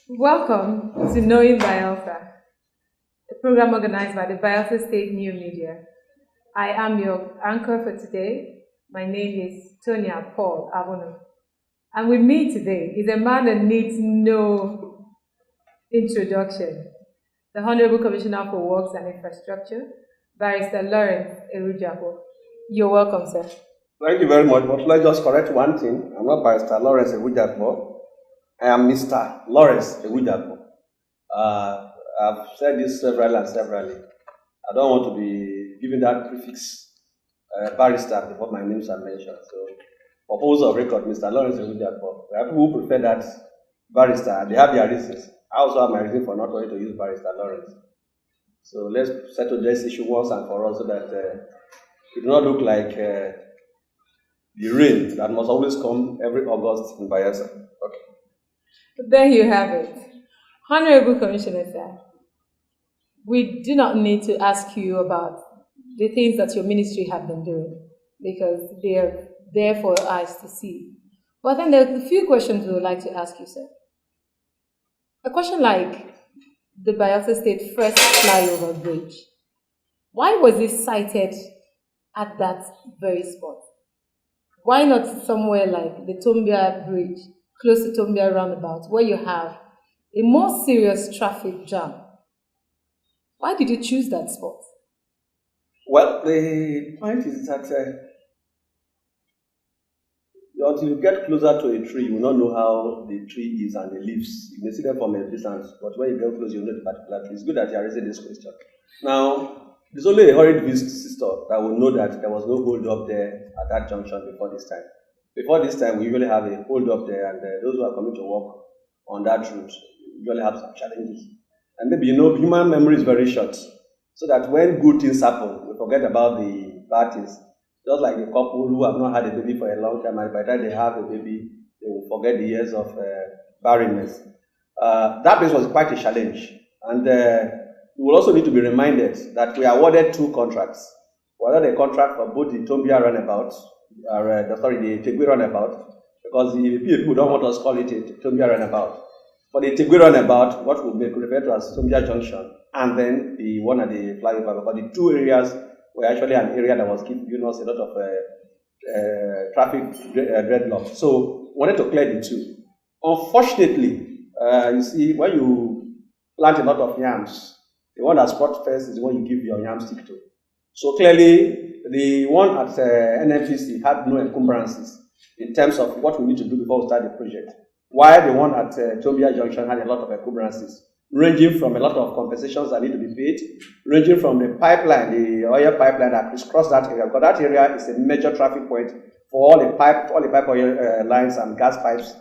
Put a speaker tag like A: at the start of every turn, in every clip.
A: Welcome to Knowing Bayelsa, a program organized by the Bayelsa State New Media. I am your anchor for today. My name is Tonya Paul Abono. And with me today is a man that needs no introduction, the Honorable Commissioner for Works and Infrastructure, Barrister Lawrence Ewhrudjakpo. You're welcome, sir.
B: Thank you very much, but let's just correct one thing. I'm not Barrister Lawrence Ewhrudjakpo. I am Mr. Lawrence Ewhrudjakpo. I've said this severally. I don't want to be given that prefix barrister before my names are mentioned. So, for purpose of record, Mr. Lawrence Ewhrudjakpo. There are people who prefer that barrister. They have their reasons. I also have my reason for not wanting to use Barrister Lawrence. So let's settle this issue once and for all so that it do not look like the rain that must always come every August in Bayelsa. Okay.
A: There you have it. Honorable Commissioner, sir, we do not need to ask you about the things that your ministry have been doing because they are there for us to see. But then there are a few questions we would like to ask you, sir. A question like the Bayelsa State first flyover bridge. Why was it sited at that very spot? Why not somewhere like the Tombia Bridge, close to Tombia Roundabout, where you have a more serious traffic jam? Why did you choose that spot?
B: Well, the point is that until you get closer to a tree, you will not know how the tree is and the leaves. You may see them from a distance, but when you get close, you know the particular tree. It's good that you are raising this question. Now, there's only a hurried visitor that will know that there was no hold up there at that junction before this time. Before this time, we usually have a hold up there, and those who are coming to work on that route usually have some challenges. And maybe, human memory is very short, so that when good things happen, we forget about the bad things. Just like the couple who have not had a baby for a long time, and by the time they have a baby, they will forget the years of barrenness. That place was quite a challenge, and we will also need to be reminded that we awarded 2 contracts. We awarded a contract for both the Tombia Runabout, the Tegwe Runabout, because the people don't want us to call it a Tombia Runabout. For the Tegwe Runabout, what we refer to as Tombia Junction, and then the one at the flyover, because the 2 areas were actually an area that was giving us a lot of traffic dreadlock. So we wanted to clear the 2. Unfortunately, you see, when you plant a lot of yams, the one that sprouts first is the one you give your yam stick to. So clearly, the one at NFPC had no encumbrances in terms of what we need to do before we start the project. While the one at Tombia Junction had a lot of encumbrances, ranging from a lot of compensations that need to be paid, ranging from the pipeline, the oil pipeline that crisscross that area, because that area is a major traffic point for all the pipe oil lines and gas pipes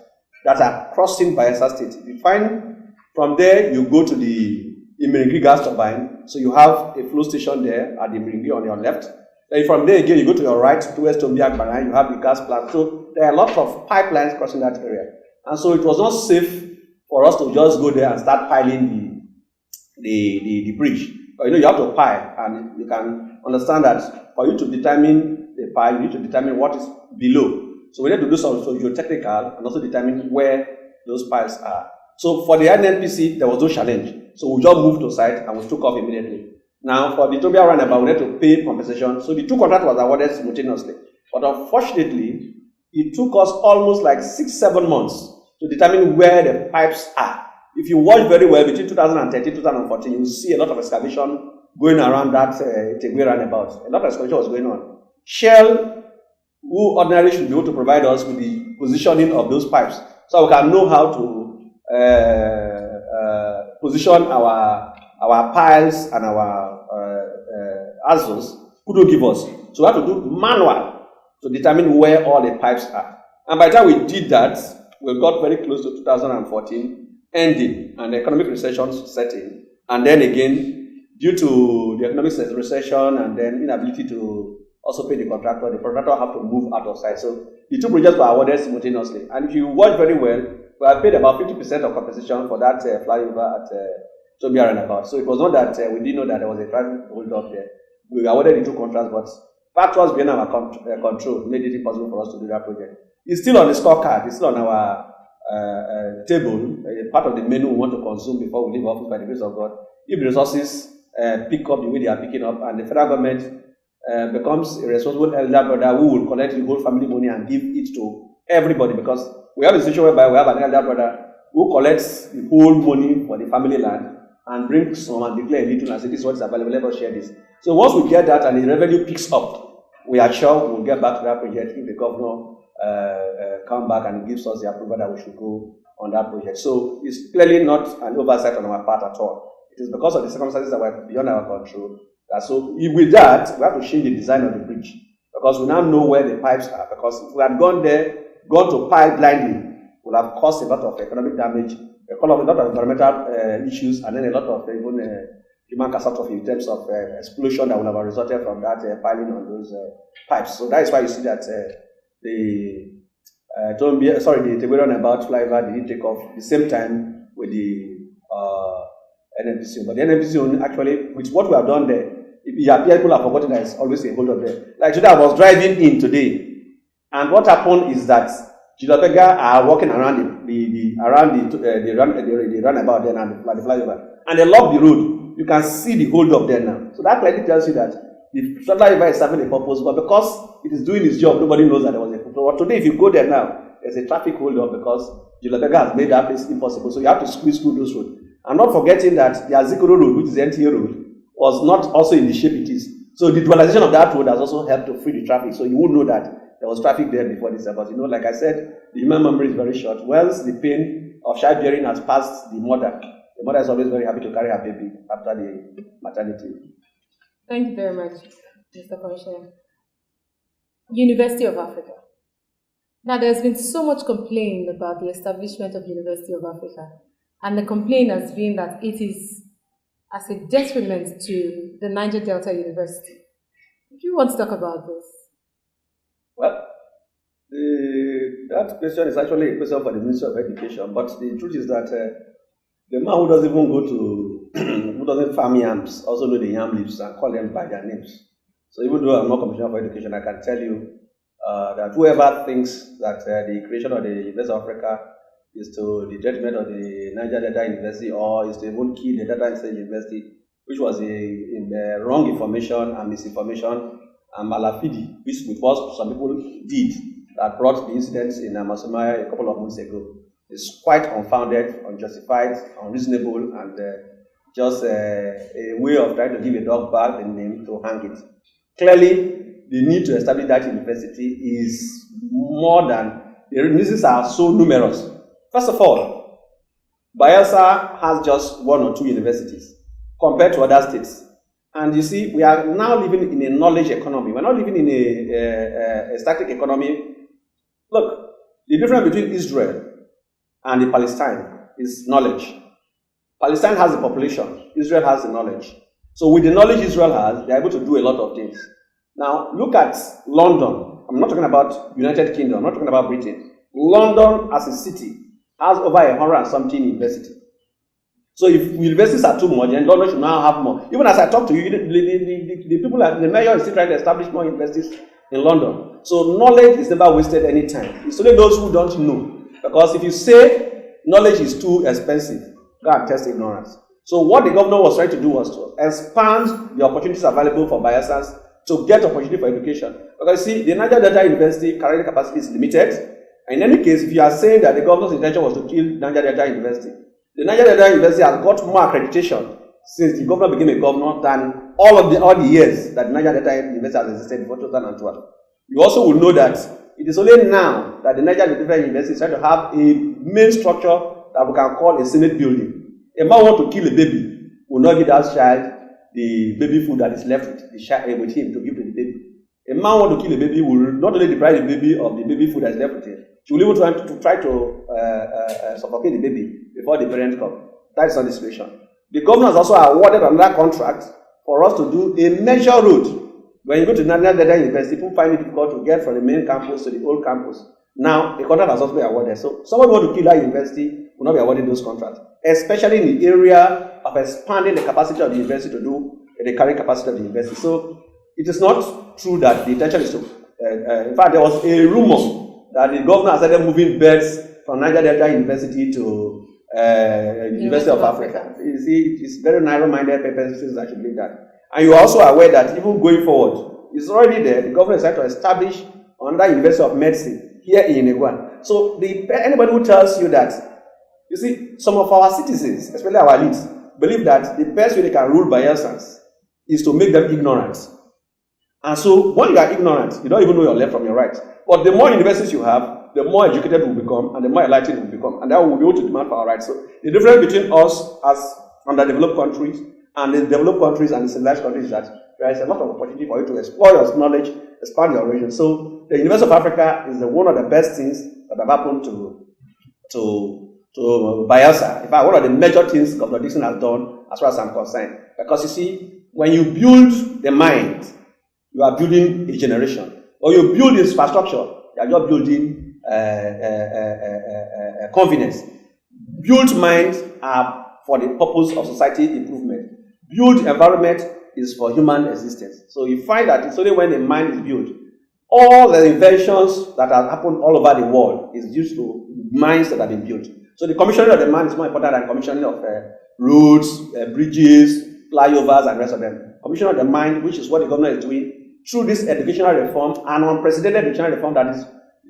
B: that are crossing Bayelsa State. You find from there, you go to the Imiringi gas turbine, so you have a flow station there at the Imiringi on your left. Then from there again, you go to your right towards Tombia Banana, you have the gas plant. So there are a lot of pipelines crossing that area. And so it was not safe for us to just go there and start piling the bridge. But you have to pile, and you can understand that for you to determine the pile, you need to determine what is below. So we need to do some geotechnical and also determine where those piles are. So for the NNPC, there was no challenge. So we just moved to site and we took off immediately. Now for the Tombia Runabout, we need to pay compensation. So the 2 contracts was awarded simultaneously. But unfortunately, it took us almost like 6-7 months to determine where the pipes are. If you watch very well, between 2013 and 2014, you will see a lot of excavation going around that Tegwe Runabout. A lot of excavation was going on. Shell, who ordinarily should be able to provide us with the positioning of those pipes, so we can know how to position our piles and our azoles, couldn't give us. So we have to do manual to determine where all the pipes are. And by the time we did that, we got very close to 2014 ending and the economic recession setting. And then again, due to the economic recession and then inability to also pay the contractor have to move out of site. So the 2 projects were awarded simultaneously. And if you watch very well, we have paid about 50% of compensation for that flyover at Tombia Runabout. So it was not that we didn't know that there was a traffic hold up there. We awarded the 2 contracts, but factors beyond our control made it impossible for us to do that project. It's still on the scorecard. It's still on our table, part of the menu we want to consume before we leave office by the grace of God, if the resources pick up the way they are picking up, and the federal government becomes a responsible elder brother who will collect the whole family money and give it to everybody, because we have a situation whereby we have an elder brother who collects the whole money for the family land and brings some and declare a little and say this is what is available, let us share this. So once we get that and the revenue picks up, we are sure we'll get back to that project if the governor come back and gives us the approval that we should go on that project. So it's clearly not an oversight on our part at all. It is because of the circumstances that were beyond our control. So with that, we have to change the design of the bridge, because we now know where the pipes are. Because if we had gone to pipe blindly, it would have caused a lot of economic damage, a lot of environmental issues, and then a lot of even human catastrophe in terms of explosion that would have resulted from that piling on those pipes. So that is why you see that the Ewhrudjakpo about flyover didn't take off the same time with the NMPC. But the NMPC actually, with what we have done there, people have forgotten that it's always a hold up there. Like today, I was driving in today, and what happened is that Ewhrudjakpo are walking around the runabout there and the flyover, and they lock the road. You can see the hold up there now. So that clearly tells you that the flyover is serving a purpose, but because it is doing its job, nobody knows that there was a purpose. But today, if you go there now, there's a traffic hold up because Ewhrudjakpo has made that place impossible. So you have to squeeze through those roads. And not forgetting that the Azikoro road, which is the NTA road, was not also in the shape it is. So the dualization of that road has also helped to free the traffic. So you would know that there was traffic there before this. But like I said, the human memory is very short. Once the pain of childbearing has passed the mother is always very happy to carry her baby after the maternity.
A: Thank you very much, Mr. Commissioner. University of Africa. Now, there's been so much complaint about the establishment of University of Africa. And the complaint has been that it is as a detriment to the Niger Delta University. Do you want to talk about this?
B: Well, that question is actually a question for the Ministry of Education. But the truth is that the man who doesn't even go to, who doesn't farm yams, also know the yam leaves and call them by their names. So even though I'm not Commissioner for Education, I can tell you that whoever thinks that the creation of the University of Africa is to the detriment of the Niger Delta University, or is to even kill the Delta State University, which was wrong information and misinformation and malafide, which was some people did that brought the incidents in Amasomaya a couple of months ago. It's quite unfounded, unjustified, unreasonable, and just a way of trying to give a dog bag the name to hang it. Clearly, the need to establish that university is more than, the reasons are so numerous. First of all, Bayelsa has just 1 or 2 universities compared to other states. And you see, we are now living in a knowledge economy. We're not living in a static economy. Look, the difference between Israel and the Palestine is knowledge. Palestine has the population, Israel has the knowledge. So with the knowledge Israel has, they're able to do a lot of things. Now, look at London. I'm not talking about United Kingdom, I'm not talking about Britain. London as a city has over 100 and something universities. So if universities are too much, then London should now have more. Even as I talk to you, the people, the mayor is still trying to establish more universities in London. So knowledge is never wasted any time. It's only those who don't know. Because if you say knowledge is too expensive, go and test ignorance. So what the governor was trying to do was to expand the opportunities available for Bayelsans to get opportunity for education. Because you see, the Niger Delta University carrying capacity is limited. In any case, if you are saying that the governor's intention was to kill Niger Delta University, the Niger Delta University has got more accreditation since the governor became a governor than all the years that Niger Delta University has existed before 2012. You also will know that it is only now that the Niger Delta University is trying to have a main structure that we can call a Senate building. A man wants to kill a baby, will not give that child the baby food that is left with him to give to the baby. A man wants to kill a baby, will not only deprive the baby of the baby food that is left with him, she will even try to suffocate the baby before the parents come. That is not the situation. The governor has also awarded another contract for us to do a major road. When you go to Niger Delta University, people find it difficult to get from the main campus to the old campus. Now, the contract has also been awarded. So, someone who wants to kill that university will not be awarded those contracts, especially in the area of expanding the capacity of the university to do the carrying capacity of the university. So, it is not true that the intention is to. In fact, there was a rumor that the governor has started moving beds from Niger Delta University to University of Africa. You see, it's very narrow-minded purposes that should be that. And you're also aware that even going forward, it's already there. The government is trying to establish another University of Medicine here in Ewhrudjakpo. So anybody who tells you that, you see, some of our citizens, especially our elites, believe that the best way they can rule Bayelsans is to make them ignorant. And so when you are ignorant, you don't even know your left from your right. But the more universities you have, the more educated we'll become, and the more enlightened we'll become. And then we'll be able to demand for our rights. So the difference between us as underdeveloped countries and the developed countries and the civilized countries is that there is a lot of opportunity for you to explore your knowledge, expand your region. So the University of Africa is one of the best things that have happened to Bayelsa. In fact, one of the major things Governor Dickson has done as far as I'm concerned. Because you see, when you build the mind, you are building a generation. Or you build infrastructure, you are just building confidence. Built minds are for the purpose of society improvement. Built environment is for human existence. So you find that it's only when the mind is built. All the inventions that have happened all over the world is due to minds that have been built. So the commissioning of the mind is more important than commissioning of roads, bridges, flyovers, and the rest of them. Commissioning of the mind, which is what the government is doing through this educational reform, and unprecedented educational reform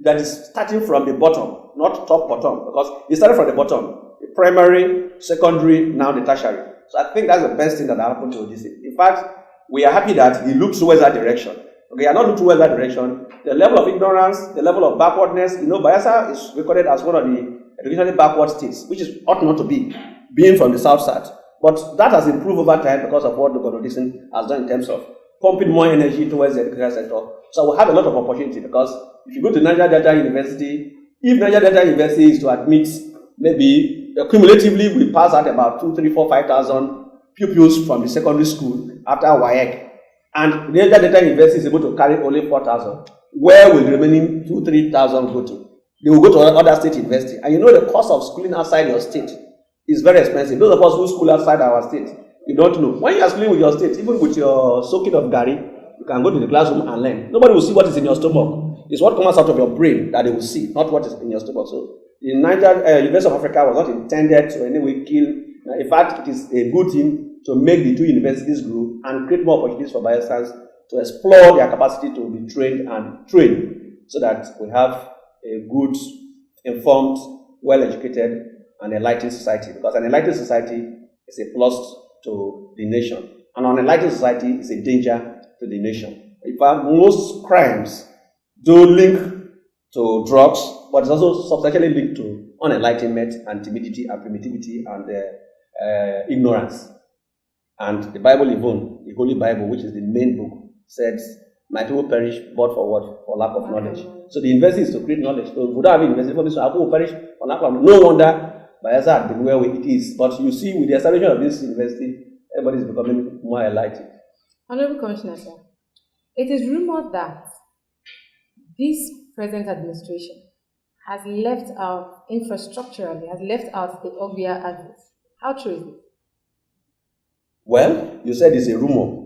B: that is starting from the bottom, not top bottom, because it started from the bottom, the primary, secondary, now the tertiary. So I think that's the best thing that happened to this. In fact, we are happy that he looks towards that direction. Okay, are not looking towards that direction. The level of ignorance, the level of backwardness, Bayelsa is recorded as one of the educationally backward states, which is ought not to be, being from the south. But that has improved over time because of what the Governor Dickson has done in terms of pumping more energy towards the educational sector. So we'll have a lot of opportunity, because if you go to Niger Delta University, if Niger Delta University is to admit, maybe cumulatively we pass out about 2, 3, 4, 5,000 pupils from the secondary school after WAEC, and Niger Delta University is able to carry only 4,000, where will the remaining 2, 3,000 go to? They will go to other state university. And you know the cost of schooling outside your state is very expensive. Those of us who school outside our state, you don't know. When you are schooling with your state, even with your soaking of gari, you can go to the classroom and learn. Nobody will see what is in your stomach. It's what comes out of your brain that they will see, not what is in your stomach. So the University of Africa was not intended to in any way kill. In fact, it is a good thing to make the two universities grow and create more opportunities for Bayelsans to explore their capacity to be trained and train, so that we have a good, informed, well-educated, and enlightened society. Because an enlightened society is a plus to the nation. And an enlightened society is a danger to the nation. In fact, most crimes do link to drugs, but it's also substantially linked to unenlightenment and timidity and primitivity and ignorance. And the Bible even, the Holy Bible, which is the main book, says, my people perish but for what? For lack of knowledge. So the university is to create knowledge. So we don't have university for this, our people perish for lack of knowledge. No wonder Bayelsa had been where it is. But you see, with the establishment of this university, everybody is becoming more enlightened.
A: Honorable Commissioner, sir, it is rumored that this present administration has left out infrastructurally, has left out the Ogbia address. How true is it?
B: Well, you said it's a rumor.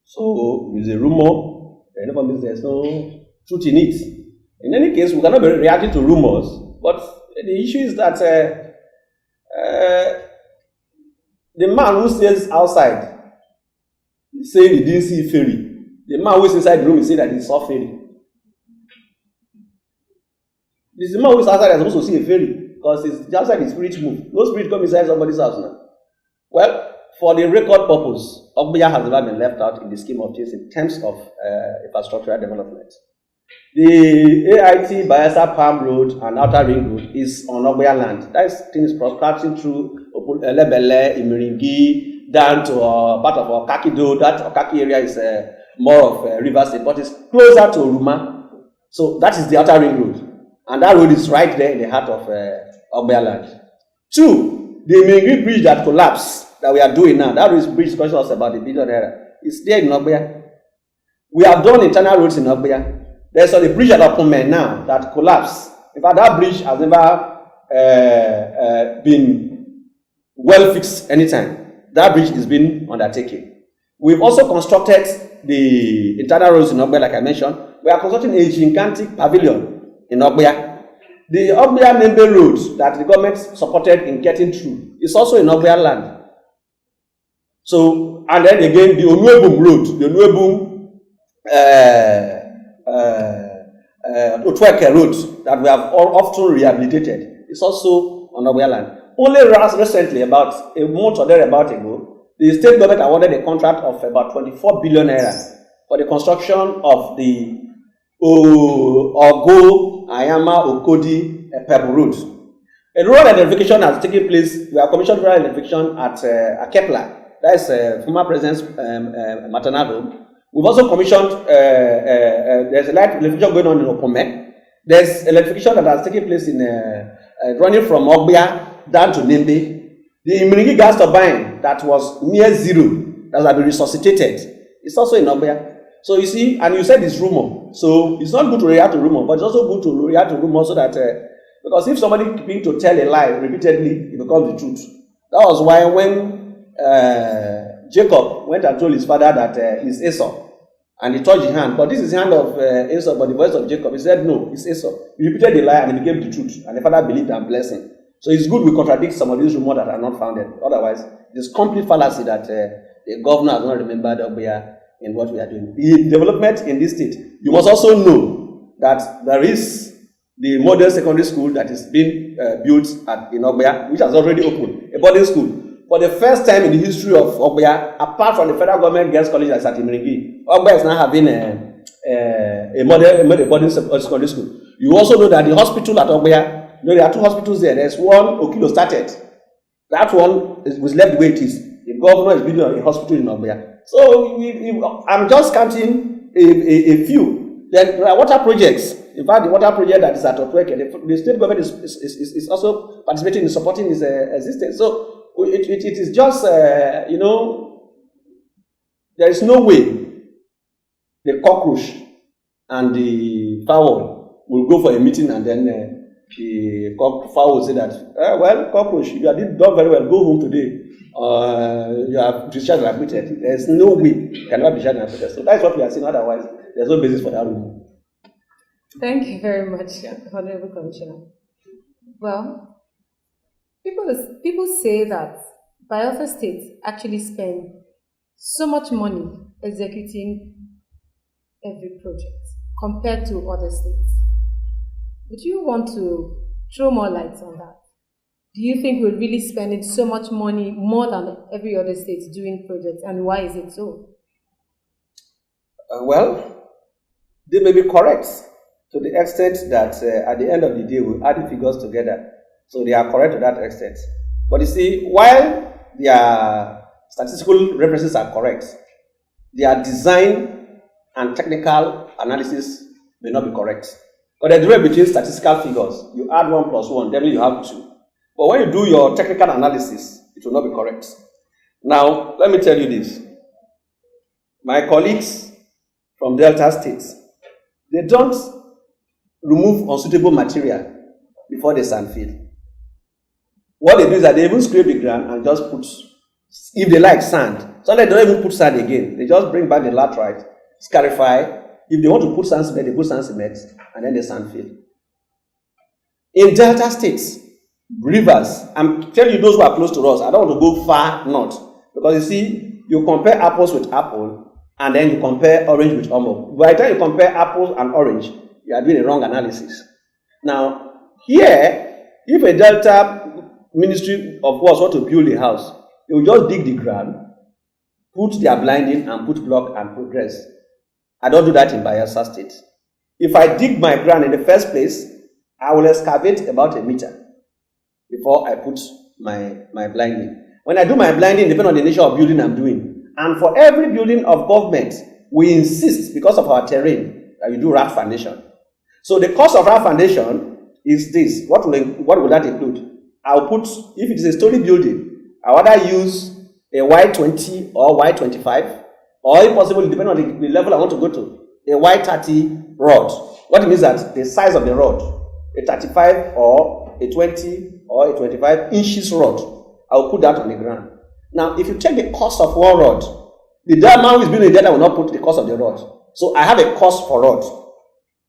B: So it's a rumor. There's no truth in it. In any case, we cannot be reacting to rumors. But the issue is that the man who stays outside is saying he didn't see ferry. The man who is inside the room is saying that he saw ferry. This is the man who is outside is supposed to see a ferry, because it's outside the spirit move. No spirit come inside somebody's house now. Well, for the record purpose, Ogbia has never been left out in the scheme of things in terms of infrastructural development. The AIT Bayelsa Palm Road and Outer Ring Road is on Ogbia land. That thing is crossing through Lebele, Imiringi, down to part of Okakido. That Okaki area is more of River State, but it's closer to Ruma. So that is the Outer Ring Road. And that road is right there in the heart of Ogbia land. 2, the Imiringi bridge that collapsed, that we are doing now, that bridge question us about the billion naira, is there in Ogbia. We have done internal roads in Ogbia. There's a bridge at Okume now that collapsed. In fact, that bridge has never been well fixed anytime. That bridge is being undertaken. We've also constructed the internal roads in Ogbia, like I mentioned. We are constructing a gigantic pavilion in Ogbia. The Ogbia-Nembe road that the government supported in getting through is also in Ogbia land. So, and then again, the Onuebum road, the Onuebum Otweke road that we have often rehabilitated is also on Ogbia land. Only recently, about a month or thereabout ago, the state government awarded a contract of about 24 billion naira for the construction of the Ogo, Ayama, Okodi, Pebble Road. A rural identification has taken place. We have commissioned rural identification at Akepla. That is former president's maternal home. We've also commissioned, there's a light electrification going on in Opome. There's electrification that has taken place in running from Ogbia down to Nembe. The Imiringi gas turbine that was near zero, that has been resuscitated, it's also in Ogbia. So you see, and you said it's rumor. So it's not good to react to rumor, but it's also good to react to rumor so that, because if somebody begins to tell a lie repeatedly, it becomes the truth. That was why when Jacob went and told his father that he's Esau, and he touched his hand, but this is the hand of Esau, but the voice of Jacob, he said, no, it's Esau. He repeated the lie and it became the truth, and the father believed and blessed him. So it's good we contradict some of these rumors that are not founded. Otherwise, it's complete fallacy that the governor has not remembered Ogbia in what we are doing. The development in this state, you must also know that there is the modern secondary school that is being built in Ogbia, which has already opened, a boarding school. For the first time in the history of Ogbia, apart from the federal government girls' college at Imiringi, Ogbia is now having a boarding secondary school. You also know that the hospital at Ogbia, there are two hospitals there. There's one Okilo started. That one was left the way it is. The governor is building a hospital in Ogbia. So I'm just counting a few. Then there are water projects. In fact, the water project that is at Otweke, the state government is also participating in supporting its existence. So it is just, there is no way the cockroach and the fowl will go for a meeting and then the fowl will say that, well, cockroach, you have done very well, go home today. You have discharged and admitted. There's no way you cannot be discharged and admitted. So that's what we are saying. Otherwise, there's no basis for that rule.
A: Thank you very much, Honorable Commissioner. Well, people say that Bayelsa State actually spend so much money executing every project compared to other states. Would you want to throw more light on that? Do you think we're really spending so much money, more than every other state, doing projects, and why is it so?
B: Well, they may be correct to the extent that at the end of the day we'll add the figures together. So they are correct to that extent. But you see, while their statistical references are correct, their design and technical analysis may not be correct. But the difference between statistical figures, you add 1 plus 1, then you have 2. But when you do your technical analysis, it will not be correct. Now, let me tell you this. My colleagues from Delta states, they don't remove unsuitable material before they sand fill. What they do is that they even scrape the ground and just put, if they like sand, so they don't even put sand again. They just bring back the laterite, scarify. If they want to put sand cement, they put sand cement, and then they sand fill. In Delta states, rivers, I'm telling you those who are close to us, I don't want to go far north. Because you see, you compare apples with apple, and then you compare orange with omo. By the time you compare apples and orange, you are doing a wrong analysis. Now, here, if a Delta Ministry of Works want to build a house, they will just dig the ground, put their blinding, and put block and progress. I don't do that in Bayelsa State. If I dig my ground in the first place, I will excavate about 1 meter before I put my blinding. When I do my blinding, depending on the nature of building I'm doing. And for every building of government, we insist, because of our terrain, that you do raft foundation. So the cost of raft foundation is this. What will that include? I'll put, if it is a story building, I'll either use a Y20 or Y25, or if possible, depending on the level I want to go to, a Y30 rod. What it means that the size of the rod, a 35 or a 20 or a 25 inches rod, I'll put that on the ground. Now, if you check the cost of one rod, the man who is building the data will not put the cost of the rod. So I have a cost for rod.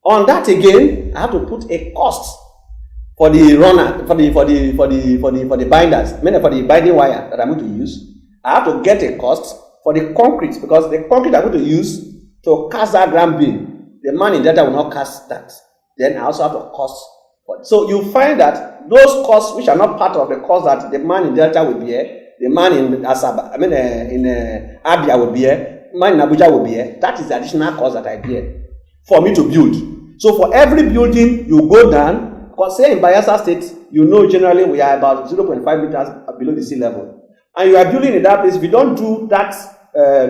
B: On that again, I have to put a cost for the runner, for the binders, meaning for the binding wire that I'm going to use. I have to get a cost for the concrete, because the concrete I'm going to use to cast that ground beam, the man in Delta will not cast that. Then I also have to cost for it. So you find that those costs which are not part of the cost that the man in Delta will bear, the man in Asaba, in Abia will bear, the man in Abuja will bear, that is the additional cost that I bear for me to build. So for every building you go down, because say in Bayelsa State, you know generally we are about 0.5 meters below the sea level. And you are building in that place, if you don't do that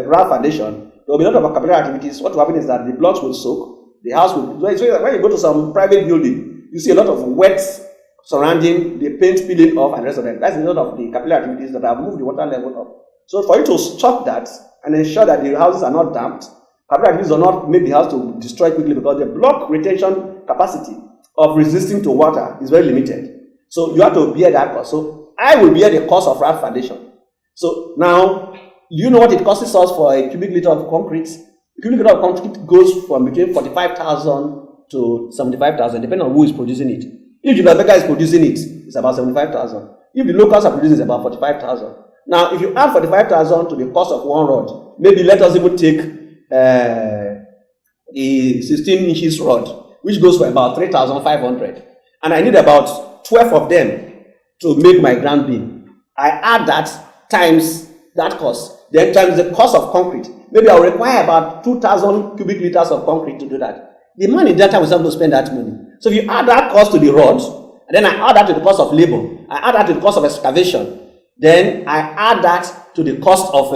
B: ground foundation, there will be a lot of capital activities. What will happen is that the blocks will soak, the house will. So when you go to some private building, you see a lot of wet surrounding, the paint peeling off, and the rest of them. That's a lot of the capital activities that have moved the water level up. So for you to stop that and ensure that the houses are not damped, capital activities do not make the house to destroy quickly, because the block retention capacity of resisting to water is very limited. So you have to bear that cost. So I will bear the cost of that foundation. So now, you know what it costs us for a cubic meter of concrete? A cubic meter of concrete goes from between 45,000 to 75,000, depending on who is producing it. If the Ewhrudjakpo is producing it, it's about 75,000. If the locals are producing it, it's about 45,000. Now, if you add 45,000 to the cost of one rod, maybe let us even take a 16 inches rod, which goes for about 3,500. And I need about 12 of them to make my ground beam. I add that times that cost, then times the cost of concrete. Maybe I'll require about 2,000 cubic meters of concrete to do that. The man in Delta will have to spend that money. So if you add that cost to the rods, and then I add that to the cost of labor, I add that to the cost of excavation, then I add that to the cost of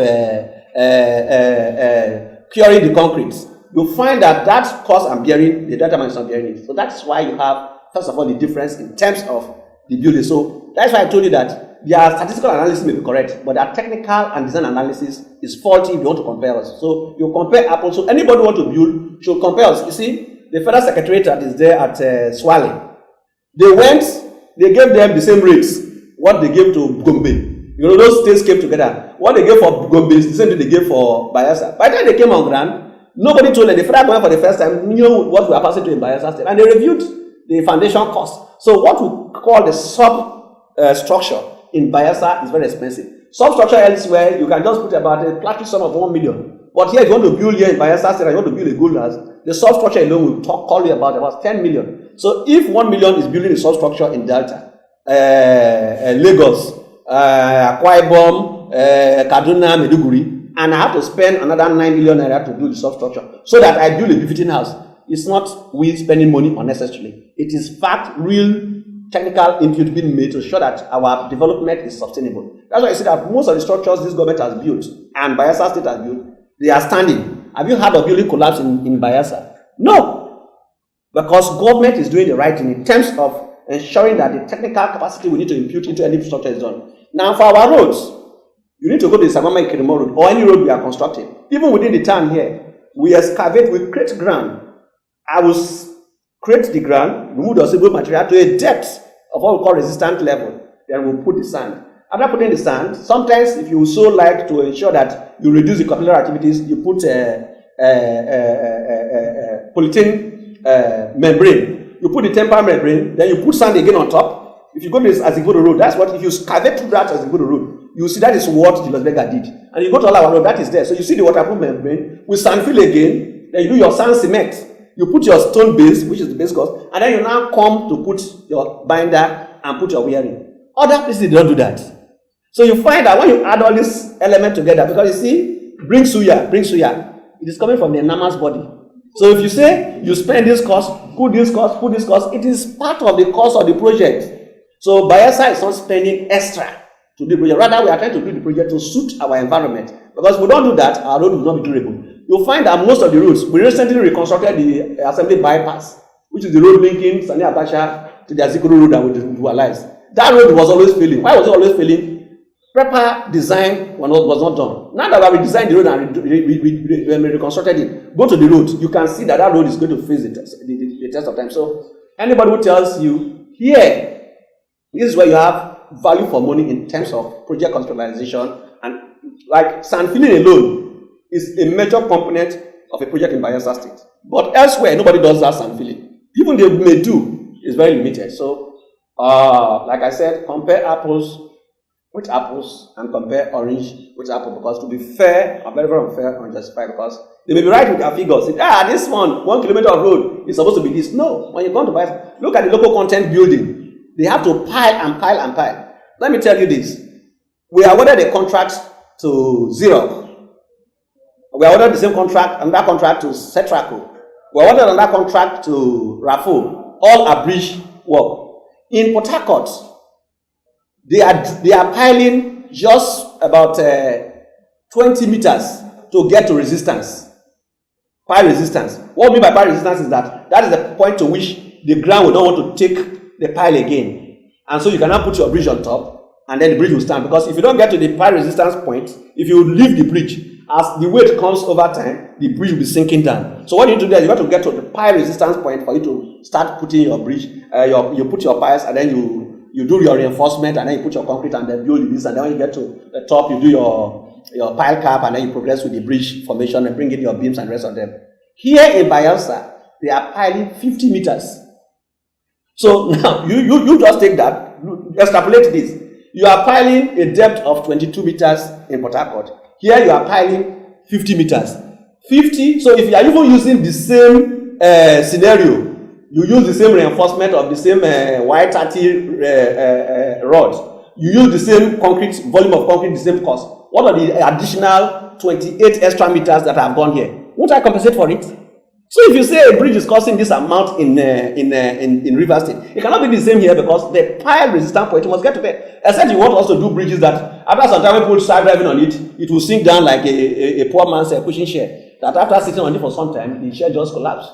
B: curing the concrete, you'll find that that cost I'm bearing, the Delta man is not bearing it. So that's why you have, first of all, the difference in terms of the building. So that's why I told you that their statistical analysis may be correct, but their technical and design analysis is faulty if you want to compare us. So you compare apples. So anybody who wants to build should compare us. You see, the Federal Secretariat is there at Swale. They went, they gave them the same rates, what they gave to Gombe. You know, those states came together. What they gave for Gombe is the same thing they gave for Bayelsa. By the time they came on ground, nobody told them. The federal government for the first time knew what we were passing to in Bayelsa State, and they reviewed the foundation cost. So what we call the substructure in Bayelsa is very expensive. Substructure elsewhere, you can just put about a plateau sum of 1 million. But here, if you want to build here in Bayelsa State, and you want to build a gold house, the substructure alone will call you about 10 million. So if 1 million is building a substructure in Delta, Lagos, Akwa Ibom, Kaduna, Maiduguri, and I have to spend another 9 million naira to build the substructure so that I build a befitting house, it's not we spending money unnecessarily. It is fact, real technical input being made to show that our development is sustainable. That's why I say that most of the structures this government has built and Bayelsa State has built, they are standing. Have you heard of building collapse in Bayelsa? No. Because government is doing the right thing in terms of ensuring that the technical capacity we need to impute into any structure is done. Now for our roads, you need to go to the Sagama Ikirimo road or any road we are constructing. Even within the town here, we excavate, we create ground. I will create the ground, remove the civil material to a depth of what we call resistant level. Then we'll put the sand. After putting the sand, sometimes if you so like to ensure that you reduce the capillary activities, you put polythene membrane. You put the temper membrane, then you put sand again on top. If you go to this Azigbodo road, that's what, if you excavate through that Azigbodo road, you see that is what the Ewhrudjakpo did. And you go to all our road, that is there. So you see the waterproof membrane, with sand fill again, then you do your sand cement. You put your stone base, which is the base cost, and then you now come to put your binder and put your wearing. Other places they don't do that. So you find that when you add all these elements together, because you see, bring suya, it is coming from the enormous body. So if you say you spend this cost, put this cost, it is part of the cost of the project. So Bayelsa is not spending extra to do the project. Rather, we are trying to do the project to suit our environment. Because if we don't do that, our road will not be durable. You'll find that most of the roads, we recently reconstructed the Assembly Bypass, which is the road linking Sani Abacha to the Azikoro road that we visualized. That road was always failing. Why was it always failing? Proper design was not done. Now that we redesigned the road and we reconstructed it, go to the road, you can see that that road is going to face the test of time. So anybody who tells you, here, this is where you have value for money in terms of project conceptualization, and like sand filling alone is a major component of a project in Bayelsa State. But elsewhere, nobody does that sand filling. Even they may do, is very limited. So like I said, compare apples with apples and compare orange with apple, because to be fair, or very, very unfair, unjustified, because they may be right with their figures. Say, this 1 kilometer of road is supposed to be this. No, when you come to buy, look at the local content building. They have to pile and pile and pile. Let me tell you this. We awarded a contract to Seriake. We awarded the same contract, and that contract to Seriake. We awarded another contract to Rafo. All are bridge work. In Port Harcourt, they are piling just about 20 meters to get to resistance. Pile resistance. What we mean by pile resistance is that is the point to which the ground will not want to take the pile again. And so you cannot put your bridge on top, and then the bridge will stand. Because if you don't get to the pile resistance point, if you leave the bridge, as the weight comes over time, the bridge will be sinking down. So what you need to do is you got to get to the pile resistance point for you to start putting your bridge. You put your piles, and then you do your reinforcement, and then you put your concrete, and then build this. And then when you get to the top, you do your pile cap, and then you progress with the bridge formation and bring in your beams and the rest of them. Here in Bayelsa, they are piling 50 meters. So now you just take that, extrapolate this. You are piling a depth of 22 meters in Port Harcourt. Here you are piling 50 meters. 50, so if you are even using the same scenario, you use the same reinforcement of the same Y30 rod, you use the same concrete, volume of concrete, the same cost. What are the additional 28 extra meters that have gone here? Won't I compensate for it? So if you say a bridge is costing this amount in Rivers State, it cannot be the same here, because the pile resistant point must get to there. Except you want us to do bridges that after some time when people start driving on it, it will sink down like a poor man's pushing chair. That after sitting on it for some time, the chair just collapse.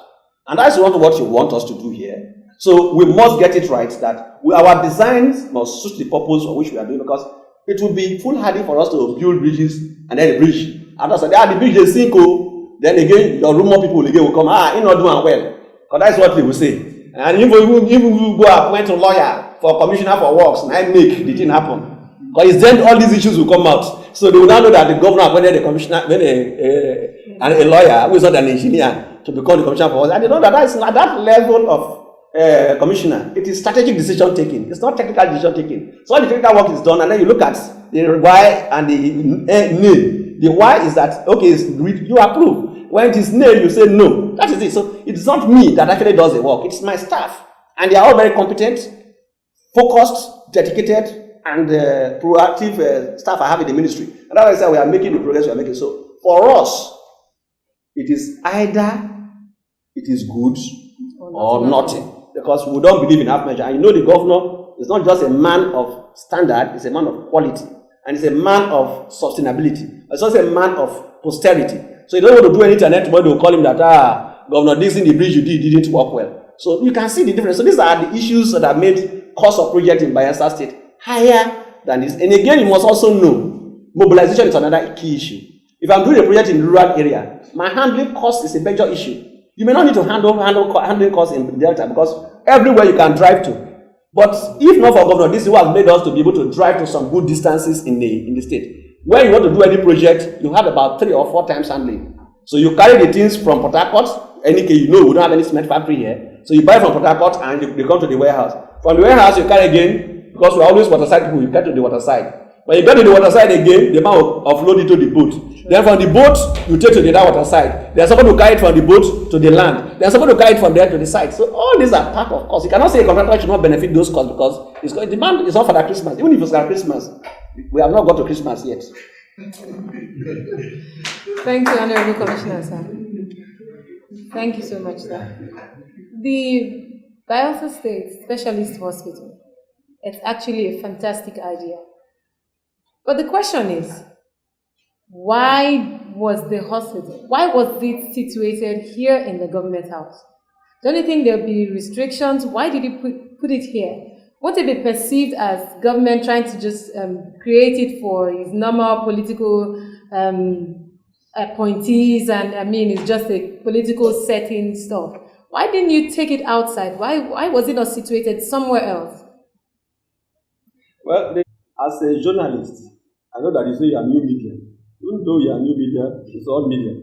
B: And that's not what you want us to do here. So we must get it right that our designs must suit the purpose for which we are doing, because it would be foolhardy for us to build bridges and then the bridge. After so the bridge they sink, then again your rumor people again will come, you're not doing well. Because that's what they will say. And if we go appoint a lawyer for commissioner for works, and I make the thing happen. Because then all these issues will come out. So they will now know that the governor appointed a commissioner, a lawyer who is not an engineer to become the commissioner for works. And they know that that's at that level of commissioner. It is strategic decision taking. It's not technical decision taking. So all the technical work is done, and then you look at the why and the nay. The why is that, okay, you approve. When it is nay, you say no. That is it. So it's not me that actually does the work. It's my staff. And they are all very competent, focused, dedicated, and proactive staff I have in the ministry. And that's why we are making the progress we are making. So for us, it is either it is good or nothing. Because we don't believe in half measure. And you know the governor is not just a man of standard, he's a man of quality. And he's a man of sustainability. He's also a man of posterity. So you don't want to do anything, and then tomorrow they will call him that, Governor Dickson, the bridge you didn't work well. So you can see the difference. So these are the issues that have made cost of project in Bayelsa State higher than this. And again, you must also know, mobilization is another key issue. If I'm doing a project in rural area, my handling cost is a major issue. You may not need to handling costs in Delta, because everywhere you can drive to. But if not for Governor, this is what has made us to be able to drive to some good distances in the state. When you want to do any project, you have about 3 or 4 times handling. So you carry the things from Port Harcourt. Any case, you know we don't have any cement factory here. So you buy from Port Harcourt and they come to the warehouse. From the warehouse, you carry again, because we're always waterside people, you get to the waterside. When you get to the waterside again, the man will offload it to the boat. Then from the boat, you take to the other waterside. There's someone to carry it from the boat to the land. There's someone to carry it from there to the site. So all these are part of costs. You cannot say a contractor should not benefit those costs, because demand is not for that Christmas. Even if it's for Christmas, we have not got to Christmas yet.
A: Thank you, Honorable Commissioner, sir. Thank you so much, sir. The Bayelsa State Specialist Hospital, it's actually a fantastic idea. But the question is, why was it situated here in the government house? Don't you think there'll be restrictions? Why did you put it here? Won't it be perceived as government trying to just create it for its normal political appointees, and it's just a political setting stuff? Why didn't you take it outside? Why was it not situated somewhere else?
B: Well, as a journalist, I know that you say you are new media. Even though you are new media, it's all media.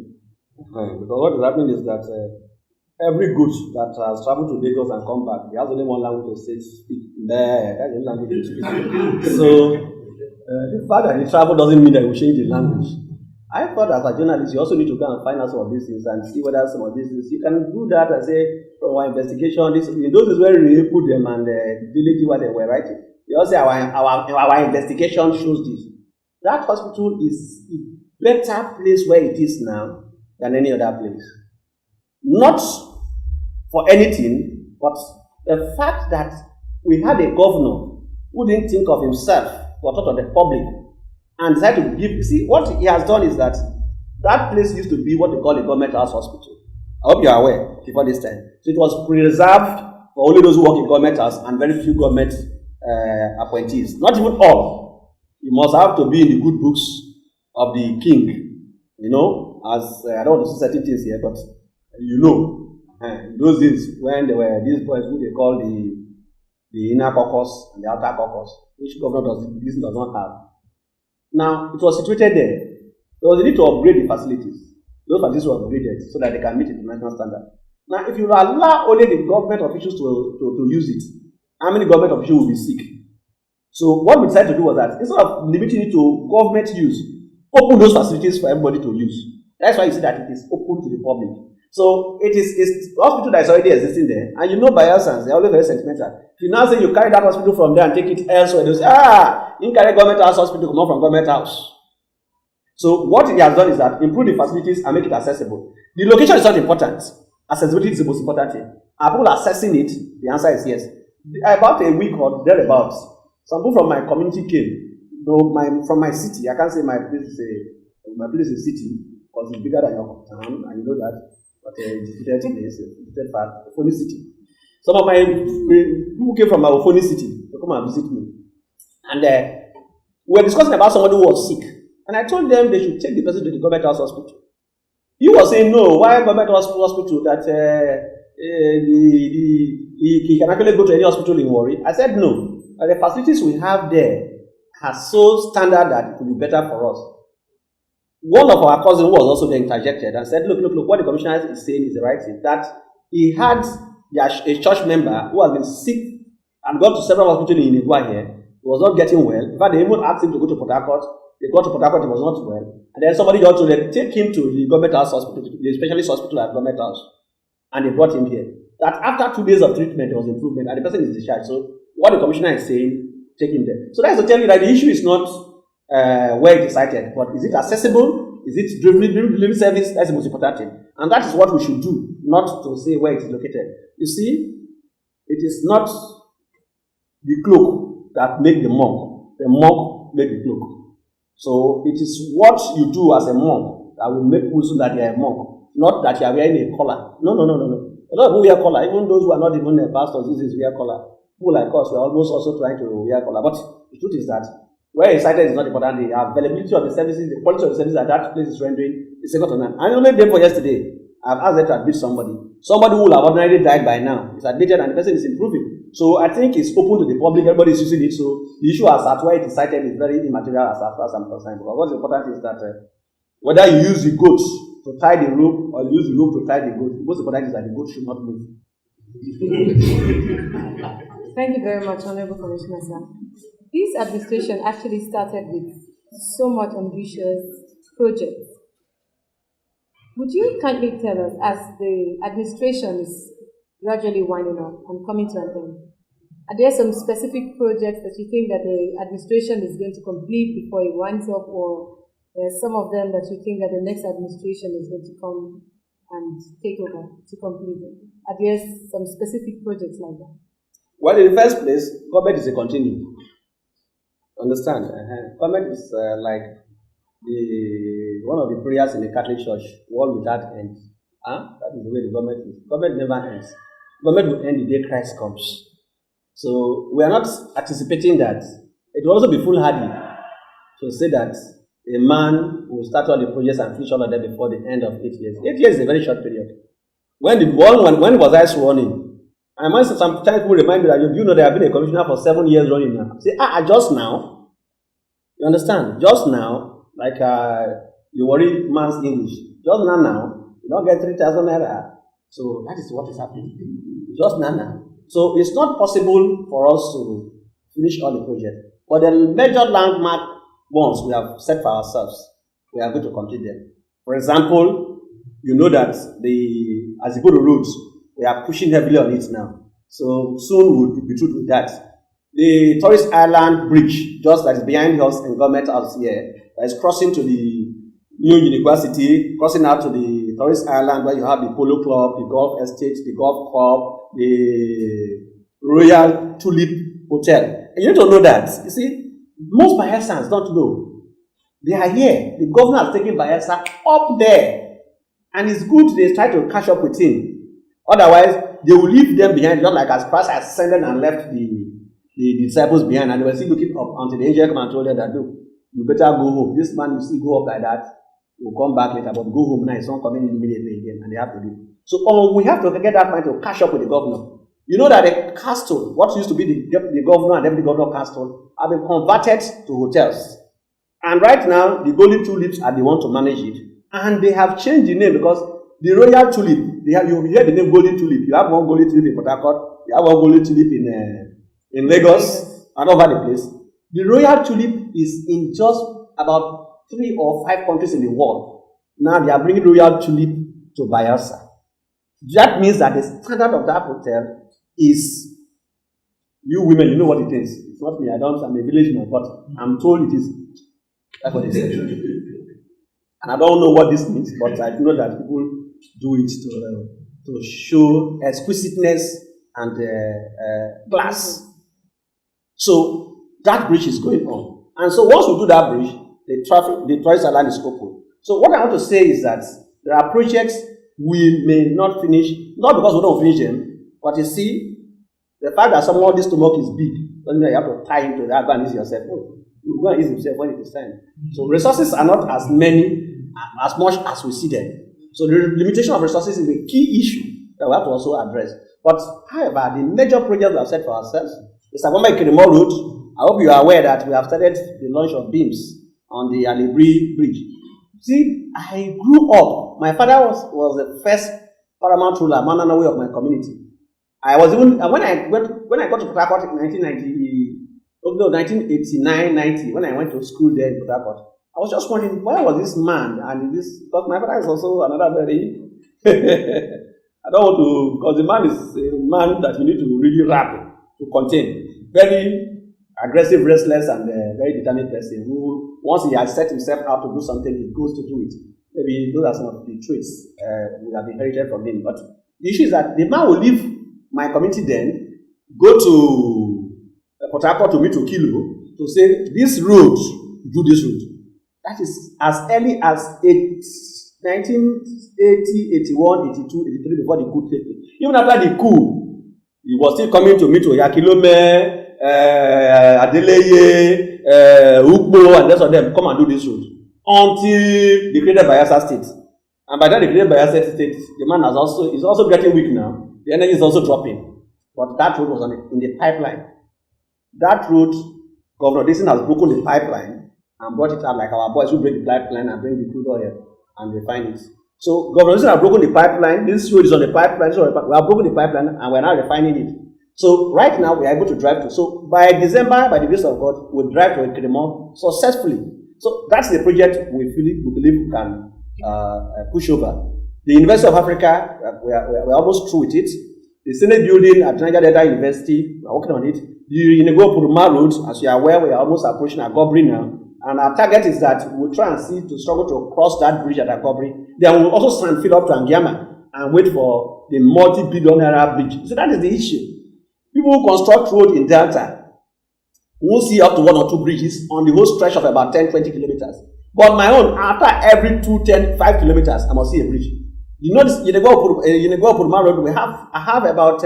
B: Because what is happening is that every goat that has traveled to Lagos and come back, he has only one language to speak. There, that's the only language to speak. So, the fact that he traveled doesn't mean that he will change the language. I thought as a journalist, you also need to go and find out some of these things and see whether some of these things, you can do that and say, from our investigation, this, in those is where we put them and delete what they were writing. They also say our investigation shows this. That hospital is a better place where it is now than any other place. Not for anything, but the fact that we had a governor who didn't think of himself but thought of the public and decided to give. See, what he has done is that place used to be what they call a government house hospital. I hope you are aware before this time. So it was preserved for only those who work in government house and very few government appointees. Not even all. You must have to be in the good books of the king. You know, as I don't want to say certain things here, but you know, in those days when there were these boys who they call the inner caucus and the outer caucus, which governor does not have. Now, it was situated there. There was a need to upgrade the facilities. Those facilities were upgraded so that they can meet international standard. Now, if you allow only the government officials to use it, how many government officials will be sick? So, what we decided to do was that instead of limiting it to government use, open those facilities for everybody to use. That's why you see that it is open to the public. So, it's a hospital that is already existing there. And you know Bayelsans, they're always very sentimental. If you now say you carry that hospital from there and take it elsewhere, they'll say, you carry government house hospital, come on from government house. So what he has done is that improve the facilities and make it accessible. The location is not important. Accessibility is the most important thing. Are people assessing it? The answer is yes. About a week or thereabouts, some people from my community came. From my city. I can't say my place is a city because it's bigger than your town, and you know that. But it's a different fact. Ofoni city. Some of my people came from my Ofoni city to come and visit me. And we were discussing about somebody who was sick. And I told them they should take the person to the government house hospital. He was saying, no, why government hospital that he can actually go to any hospital in Warri? I said, no. The facilities we have there are so standard that it will be better for us. One of our cousins who was also there interjected and said, look, what the commissioner is saying is the right thing. That he had a church member who has been sick and gone to several hospitals in Igwa here. He was not getting well. In fact, they even asked him to go to Port Harcourt. They got to Port Harcourt, he was not well. And then somebody got to take him to the government house hospital, the specialist hospital at government house. And they brought him here. That after 2 days of treatment, there was improvement, and the person is discharged. So, what the commissioner is saying, take him there. So, that's to tell you that the issue is not where it is sited, but is it accessible? Is it delivering service? That's the most important thing. And that is what we should do, not to say where it is located. You see, it is not the cloak that make the monk make the cloak. So it is what you do as a monk that will make people so that you are a monk, not that you are wearing a collar. No. A lot of people wear collar, even those who are not even pastors, this is wear collar. People like us, we are almost also trying to wear collar. But the truth is that where it's cited is not important. The availability of the services, the quality of the services that place is rendering is second to none. I only day for yesterday, I've asked them to admit somebody. Somebody who will have ordinarily died by now is admitted and the person is improving. So I think it's open to the public, everybody is using it. So the issue as at where it is cited is very immaterial as far as I'm concerned. Because what's important is that whether you use the goat to tie the rope or you use the rope to tie the goat, the most important is that the goat should not move.
A: Thank you very much, Honorable Commissioner, sir. This administration actually started with so much ambitious projects. Would you kindly tell us, as the administration is gradually winding up and coming to an end, are there some specific projects that you think that the administration is going to complete before it winds up, or some of them that you think that the next administration is going to come and take over to complete them? Are there some specific projects like that?
B: Well, in the first place, government is a continuum. Understand? Government is like one of the prayers in the Catholic Church, world without end. That is the way the government is. Government never ends. Government will end the day Christ comes. So we are not anticipating that. It will also be foolhardy to say that a man will start all the projects and finish all of them before the end of 8 years. 8 years is a very short period. When was I sworn in? I must sometimes people remind me that you know they have been a commissioner for 7 years running now. Say, just now. You understand? Just now, like you worry man's English. Just now, you don't get 3,000 naira.
C: So that is what is happening. Just now. So it's not possible for us to finish all the projects. But the major landmark ones we have set for ourselves, we are going to complete them. For example, you know that the Azigoro route, we are pushing heavily on it now. So soon we'll be through with that. The Tourist Island Bridge, just that is behind us in Government House here, that is crossing to the new university, crossing out to the Tourist Island where you have the Polo Club, the Golf Estate, the Golf Club, the Royal Tulip Hotel. And you need to know that. You see, most Bayelsans don't know. They are here. The governor has taken Bayelsa up there. And it's good they try to catch up with him. Otherwise, they will leave them behind, not like as Christ ascended and left the disciples behind, and they were still looking up until the angel came and told them that, no, you better go home. This man, you see, go up like that, will come back later, but go home now. It's not coming immediately again, and they have to leave. So we have to get that man to catch up with the governor. You know that the castle, what used to be the governor and deputy governor castle, have been converted to hotels. And right now, the Golden Tulips are the one to manage it. And they have changed the name because the Royal Tulip, you hear the name Golden Tulip. You have one Golden Tulip in Port Harcourt, you have one Golden Tulip in Lagos, and over the place. The Royal Tulip is in just about 3 or 5 countries in the world. Now they are bringing Royal Tulip to Bayelsa. That means that the standard of that hotel is, you women, you know what it is. It's not me, I'm a village man, but I'm told it is. That's what they say. And I don't know what this means, but I know that people do it to show exquisiteness and class. So that bridge is going on. And so once we do that bridge, the Tourist Island is open. So what I want to say is that there are projects we may not finish, not because we don't finish them, but you see, the fact that someone's stomach is big doesn't mean you have to tie into that, go and ease yourself. No, you go and ease yourself when it is time. So resources are not as much as we see them. So the limitation of resources is a key issue that we have to also address. But however, the major project we have set for ourselves is Agwamba Ikirimo Road. I hope you are aware that we have started the launch of beams on the Alibri Bridge. See, I grew up. My father was the first paramount ruler, man and away of my community. I was even when I got to Port Harcourt in 1989-90, when I went to school there in Port Harcourt, I was just wondering, where was this man? And because my father is also another very I don't want to, because the man is a man that you need to really wrap to contain. Very aggressive, restless, and very determined person who, once he has set himself out to do something, he goes to do it. Maybe those are some of the traits we have inherited from him. But the issue is that the man will leave my community then, go to Port Harcourt to meet Okilo, to say, this road, do this road. That is as early as 1980, 81, 82, 83, before the coup took place. Even after the coup, he was still coming to meet Oyakilome, Adeleye, Ugbo, and the rest of them, come and do this road. Until they created Bayelsa State. And by then they created Bayelsa State, the man is also getting weak now. The energy is also dropping. But that road was in the pipeline. That road, Governor Dickson has broken the pipeline and brought it out like our boys who break the pipeline and bring the crude oil and refine it. So Governor Dickson has broken the pipeline. This road is on the pipeline. We have broken the pipeline and we are now refining it. So right now we are able to drive to. So by December, by the grace of God, we'll drive to Ikirimo successfully. So that's the project we believe we can push over. The University of Africa, we're almost through with it. The Senate building at Niger Delta University, we're working on it. The Ewhrudjakpo Road, as you are aware, we are almost approaching Agobri now. And our target is that we'll try and struggle to cross that bridge at Agobri. Then we'll also stand fill up to Angiama and wait for the multi-billion-naira bridge. So that is the issue. People who construct road in Delta won't see up to 1 or 2 bridges on the whole stretch of about 10-20 kilometers. But my own, after every 5 kilometers, I must see a bridge. You know this Ewhrudjakpo Road, I have about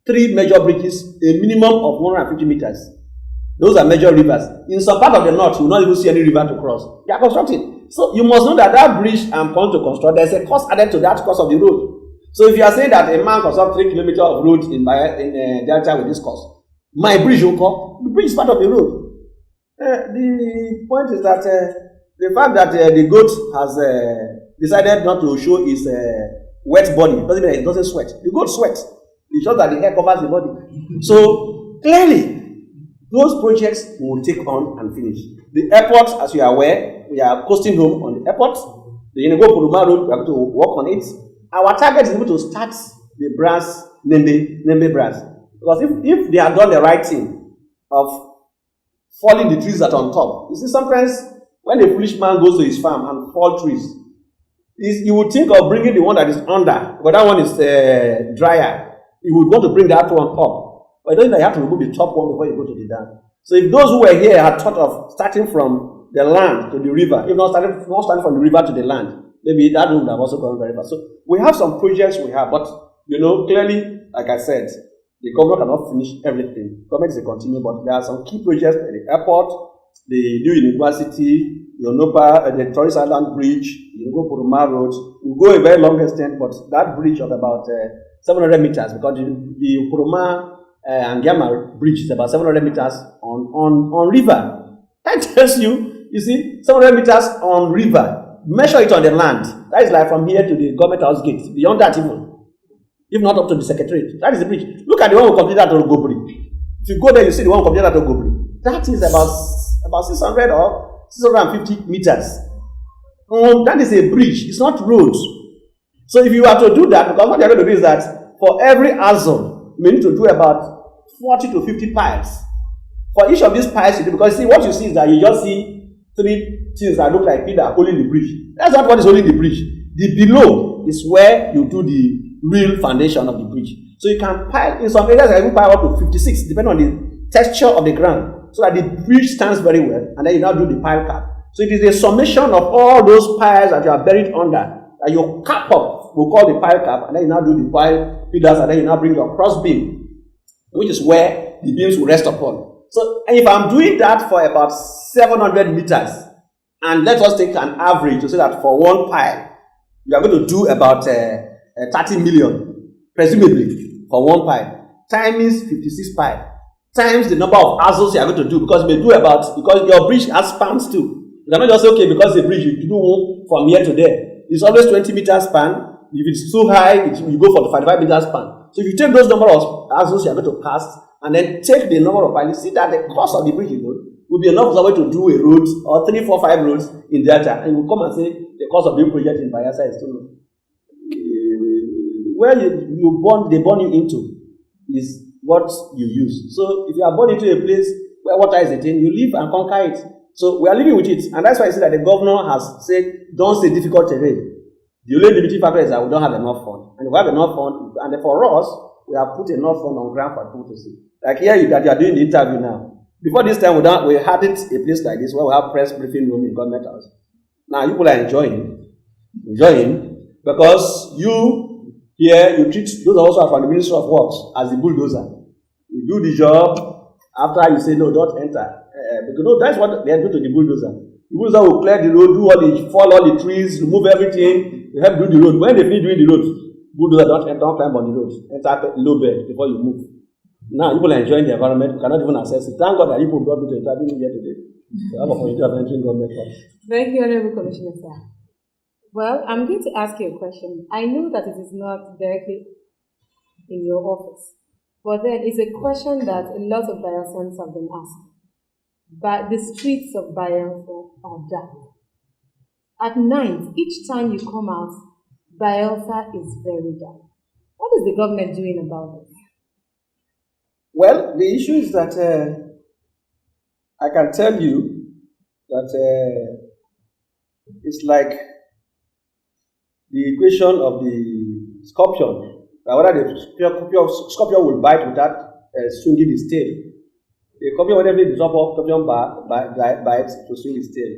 C: 3 major bridges, a minimum of 150 meters. Those are major rivers. In some part of the north, you will not even see any river to cross. They are constructing. So you must know that bridge I'm going to construct, there's a cost added to that cost of the road. So if you are saying that a man constructs 3 kilometers of road in Delta with this cost, my bridge will come. The bridge is part of the road. The point is that The fact that the goat has decided not to show his wet body doesn't mean that it doesn't sweat. The goat sweats. It shows that the hair covers the body. So clearly, those projects we will take on and finish. The airport, as you are aware, we are coasting home on the airport. The Puruma Road, we are going to work on it. Our target is able to start the brass, Nembe brass. Because if they have done the right thing of falling the trees that are on top, you see, sometimes when a foolish man goes to his farm and fall trees, you would think of bringing the one that is under, but that one is drier. You would want to bring that one up. But I don't know, you have to remove the top one before you go to the dam. So if those who were here had thought of starting from the land to the river, if not starting from the river to the land, maybe that would have also gone very fast. So we have some projects but clearly, like I said, the government cannot finish everything. Government is a continuum, but there are some key projects at the airport, the new university, the Tourist Island Bridge, Puruma Road. We go a very long extent, but that bridge of about 700 meters, because the Puruma and Gyama Bridge is about 700 meters on river. That tells you see, 700 meters on river. Measure it on the land. That is like from here to the government house gate. Beyond that even. If not up to the secretariat. That is the bridge. Look at the one we completed at Ogobri. If you go there, you see the one completed at Ogobri. That is about 600 or 650 meters. That is a bridge. It's not roads. So if you are to do that, because what you are going to do is that for every azon, you need to do about 40 to 50 piles. For each of these piles you do, because see, what you see is that you just see three things that look like pillar holding the bridge. That's not what is holding the bridge. The below is where you do the real foundation of the bridge. So you can pile, in some areas, you can pile up to 56, depending on the texture of the ground, so that the bridge stands very well, and then you now do the pile cap. So it is a summation of all those piles that you are buried under, that you cap up, we'll call the pile cap, and then you now do the pile pillars, and then you now bring your cross beam, which is where the beams will rest upon. So if I'm doing that for about 700 meters, and let us take an average to say that for one pile, you are going to do about 30 million, presumably, for one pile, times 56 pile, times the number of azos you are going to do, because you may do because your bridge has spans too. You cannot just say, okay, because the bridge, you do one from here to there. It's always 20 meters span. If it's too high, you go for the 45 meters span. So if you take those number of azos you are going to cast, and then take the number of piles, you see that the cost of the bridge will be enough for somebody to do a road, or 3, 4, 5 roads in data, and you will come and say the cost of the project in Bayelsa is too low. Where they burn you into is what you use. So if you are born into a place where water is a thing, you live and conquer it. So we are living with it, and that's why I say that the governor has said, don't say difficult terrain. The only limiting factor is that we don't have enough fund, and if we have enough fund, and for us, we have put enough fund on ground for people to see. Like here, that you are doing the interview now. Before this time, we had it a place like this where we have press briefing room in government house. Now people are enjoying because here, you treat those also from the Ministry of Works as the bulldozer. You do the job, after you say, no, don't enter. Because that's what they do to the bulldozer. The bulldozer will clear the road, fall all the trees, remove everything, help do the road. When they finish doing the road, bulldozer don't climb on the road. Enter low bed before you move. Now, people are enjoying the environment, you cannot even access it. Thank God that people brought me to interview here today. So I have a opportunity of entering government.
A: Thank you, Honorable Commissioner, sir. Well, I'm going to ask you a question. I know that it is not directly in your office, but then it's a question that a lot of Bayelsans have been asked. But the streets of Bayelsa are dark. At night, each time you come out, Bayelsa is very dark. What is the government doing about it?
C: Well, the issue is that I can tell you that it's like the equation of the scorpion, whether the scorpion will bite without swinging his tail. The scorpion, whenever the scorpion bites to swing his tail.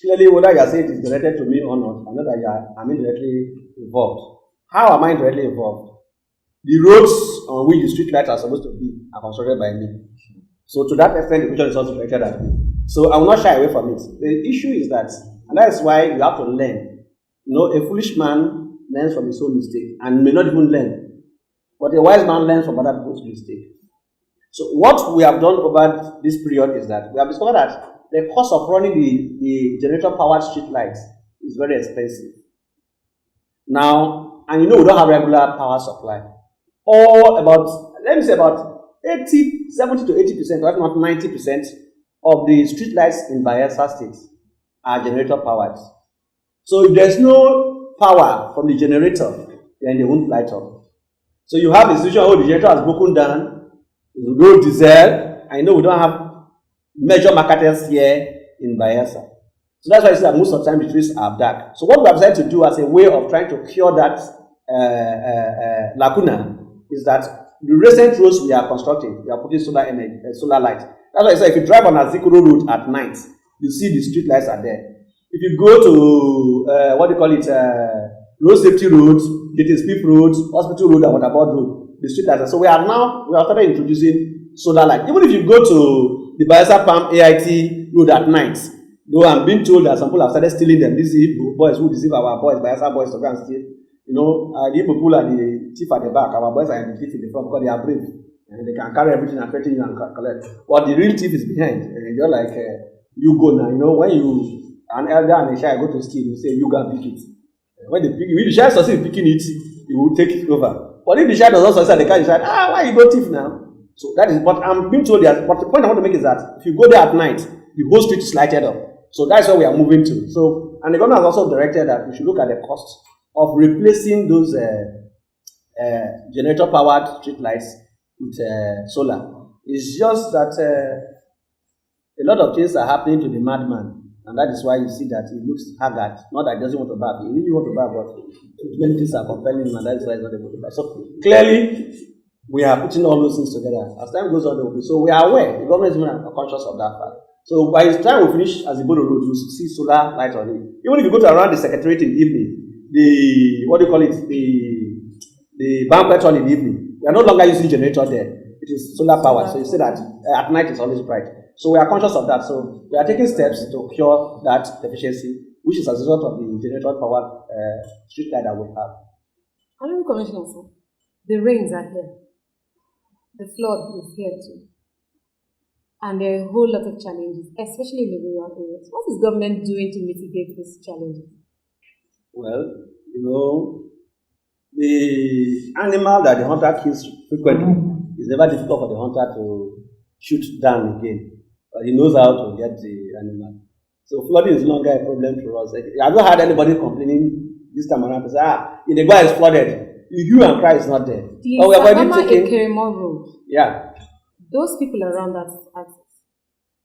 C: Clearly, whether you are saying it is directed to me or not, I know that I'm indirectly involved. How am I directly involved? The roads on which the street lights are supposed to be are constructed by me. So to that extent, the question is also directed at me. So I will not shy away from it. The issue is that, and that is why you have to learn. A foolish man learns from his own mistake and may not even learn. But a wise man learns from other people's mistake. So what we have done over this period is that we have discovered that the cost of running the generator-powered street lights is very expensive. Now, and we don't have regular power supply. Or about, let me say about 70 to 80%, or if not 90% of the street lights in Bayelsa State are generator-powered. So if there's no power from the generator, then they won't light up. So you have a situation where the generator has broken down, no diesel. I know we don't have major marketers here in Bayelsa. So that's why I say that most of the time the trees are dark. So what we have decided to do as a way of trying to cure that lacuna is that the recent roads we are constructing, we are putting solar energy, solar light. That's why I say if you drive on Azikoro Road at night, you see the street lights are there. If you go to road safety roads, Smith Road, Hospital Road, and Waterboard Road, the street lights. So we have started introducing solar light. Even if you go to the Bayelsa Palm AIT Road at night, though I'm being told that some people have started stealing them. These boys who deceive our boys, Bayelsa boys to go and steal. The people are the thief at the back. Our boys are the thief in the front because they are brave and they can carry everything and threaten you and collect. But the real thief is behind. And you're like, you go now. When an elder and a child go to steal, you say you go and pick it. When the child succeeds in picking it, he will take it over. But if the child does not succeed, the guy decide, why you go thief now? So that is. But I'm being told that. But the point I want to make is that if you go there at night, the whole street is lighted up. So that's where we are moving to. So, and the government has also directed that we should look at the cost of replacing those generator-powered street lights with solar. It's just that a lot of things are happening to the madman, and that is why you see that he looks haggard. Not that he doesn't want to bath; he really wants to bath, but many things are compelling him, and that is why he's not able to bath. So clearly, we are putting all those things together. As time goes on, so we are aware. The government is even conscious of that fact. So by the time we finish as the Bodo Road, you will see solar light on it. Even if you go to around the secretariat in the evening, the banquet hall in the evening, we are no longer using generator there. It is solar powered. So you see that at night it's always bright. So we are conscious of that. So we are taking steps to cure that deficiency, which is as a result of the generator powered street light that we have.
A: Honorable Commissioner, sir, the rains are here. The flood is here too. And there are a whole lot of challenges, especially in the rural areas. What is government doing to mitigate these challenges?
C: Well, the animal that the hunter kills frequently is never difficult for the hunter to shoot down again. But he knows how to get the animal. So flooding is no longer a problem for us. I've not had anybody complaining this time around to say, if the guy is flooded, you and cry is not there.
A: The Ekeremo Road.
C: Yeah.
A: Those people around that access.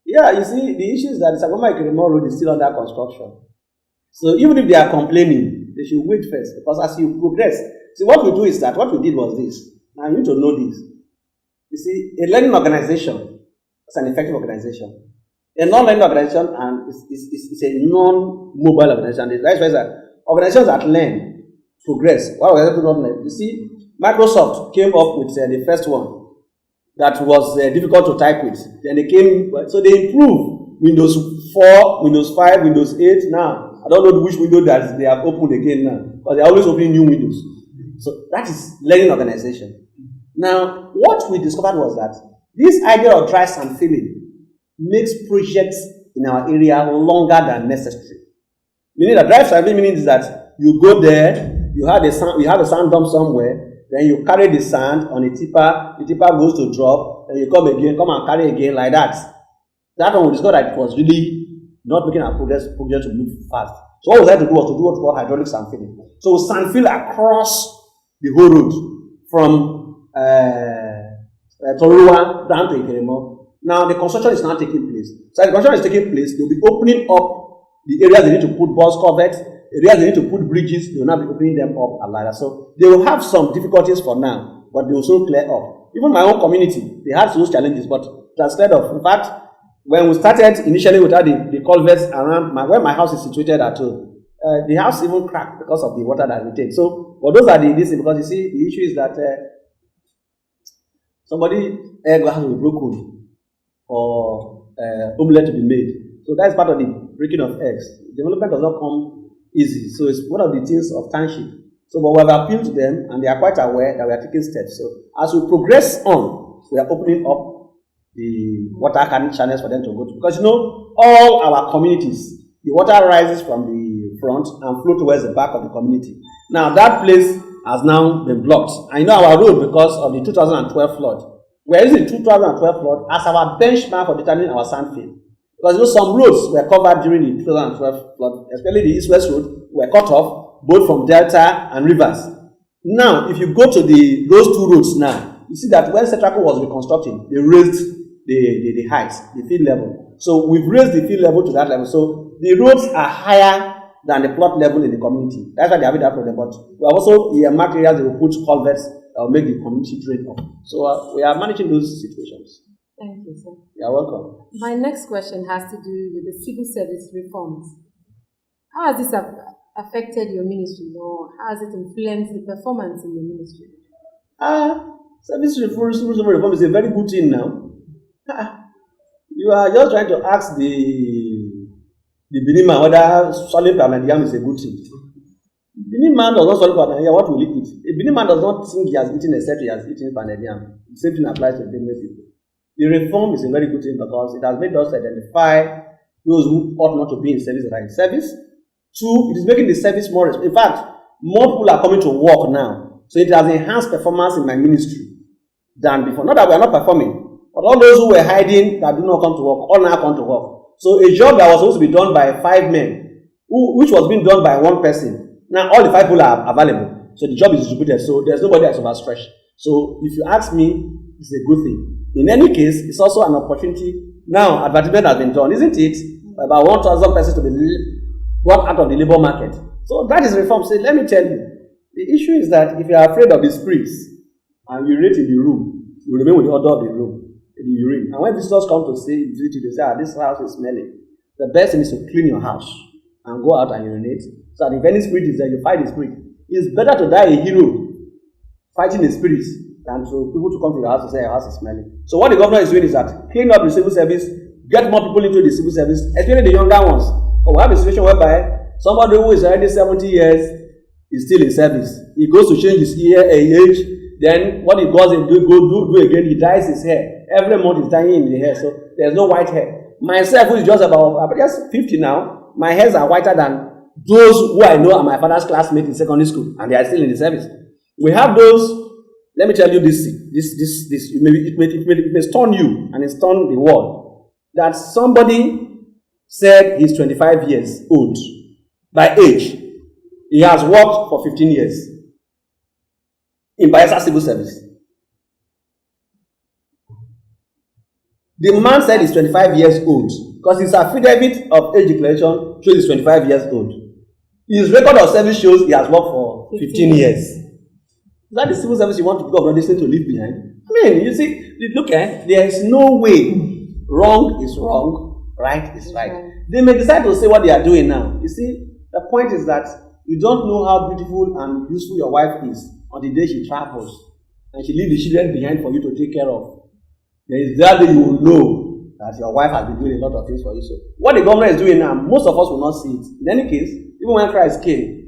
C: Yeah, you see, the issue is that the Ekeremo Road is still under construction. So even if they are complaining, they should wait first. Because as you progress, see what we do is that what we did was this. Now you need to know this. You see, a learning organization is an effective organization. A non-learning organization and is a non-mobile organization. That's why that organizations that learn progress. Why organizations not learn? You see, Microsoft came up with the first one that was difficult to type with. Then they came, so they improved Windows 4, Windows 5, Windows 8. Now, I don't know which window that they have opened again now, because they're always opening new windows. So that is learning organization. Now, what we discovered was that this idea of dry sand filling makes projects in our area longer than necessary. Meaning that dry sand filling means that you go there, you have a sand dump somewhere, then you carry the sand on a tipper, the tipper goes to drop, then you come and carry again like that. That one we discovered that it was really not making our project to move fast. So what we had to do was to do what we call hydraulic sand filling. So sand fill across the whole road from Toruwa down to Ekeremo. Now the construction is now taking place. So as the construction is taking place, they'll be opening up the areas they need to put bus coverts, areas they need to put bridges, they will now be opening them up and like that. So they will have some difficulties for now, but they will soon clear up. Even my own community, they had those challenges, but it has cleared up. In fact, when we started initially without the culverts around where my house is situated at home, the house even cracked because of the water that we take. So, but those are this because you see, the issue is that somebody egg has to be broken for omelette to be made. So that's part of the breaking of eggs. Development does not come easy. So it's one of the things of township. So, but we have appealed to them, and they are quite aware that we are taking steps. So, as we progress on, we are opening up the water channels for them to go to. Because all our communities, the water rises from the front and flow towards the back of the community. Now that place has now been blocked. And our road, because of the 2012 flood, we are using the 2012 flood as our benchmark for determining our sand fill. Because some roads were covered during the 2012 flood, especially the east-west road, were cut off both from Delta and rivers. Now, if you go to those two roads now, you see that when Seriake was reconstructing, they raised the heights, the field level. So we've raised the field level to that level. So the roads are higher than the plot level in the community. That's why they have that problem. But we have also marked areas that will put culverts that will make the community drain off. So we are managing those situations.
A: Thank you, sir.
C: You're welcome.
A: My next question has to do with the civil service reforms. How has this affected your ministry, or how has it influenced the performance in your ministry?
C: Service reform is a very good thing now. You are just trying to ask the Benin man whether swallowing pounded yam is a good thing. Benin man does not swallow pounded yam, what will he eat? A Benin man does not think he has eaten except he has eaten pounded yam. The same thing applies to Benin people. The reform is a very good thing because it has made us identify those who ought not to be in service that are in service. Two, it is making the service more. In fact, more people are coming to work now. So it has enhanced performance in my ministry than before. Not that we are not performing, but all those who were hiding that do not come to work, all now come to work. So a job that was supposed to be done by 5 men, which was being done by 1 person, now all the 5 people are available. So the job is distributed. So there's nobody that's overstretched. So if you ask me, it's a good thing. In any case, it's also an opportunity. Now, advertisement has been done, isn't it? About 1,000 persons to be brought out of the labor market. So that is reform. So let me tell you, the issue is that if you are afraid of the spirits and you urinate in the room, you remain with the odor of the room, the urine. And when visitors come to visit you, they say, this house is smelling. The best thing is to clean your house and go out and urinate. So that if any spirit is there, you fight the spirit. It's better to die a hero fighting the spirits than to people to come to your house and say your house is smelling. So what the governor is doing is that clean up the civil service, get more people into the civil service, especially the younger ones. But we have a situation whereby somebody who is already 70 years is still in service. He goes to change his age, then what he goes and do again, he dyes his hair. Every month he's dyeing in the hair, so there's no white hair. Myself, who is just just 50 now, my hairs are whiter than those who I know are my father's classmates in secondary school, and they are still in the service. We have those. Let me tell you this. It may stun you and it stun the world. That somebody said he's 25 years old by age. He has worked for 15 years in Bayelsa civil service. The man said he's 25 years old because his affidavit of age declaration shows he's 25 years old. His record of service shows he has worked for 15 years. Is that the civil service you want to go to leave behind? I mean, you see, look at, there is no way wrong is wrong, right is right. They may decide to say what they are doing now. You see, the point is that you don't know how beautiful and useful your wife is on the day she travels and she leaves the children behind for you to take care of. There is that day you will know that your wife has been doing a lot of things for you. So what the government is doing now, most of us will not see it. In any case, even when Christ came,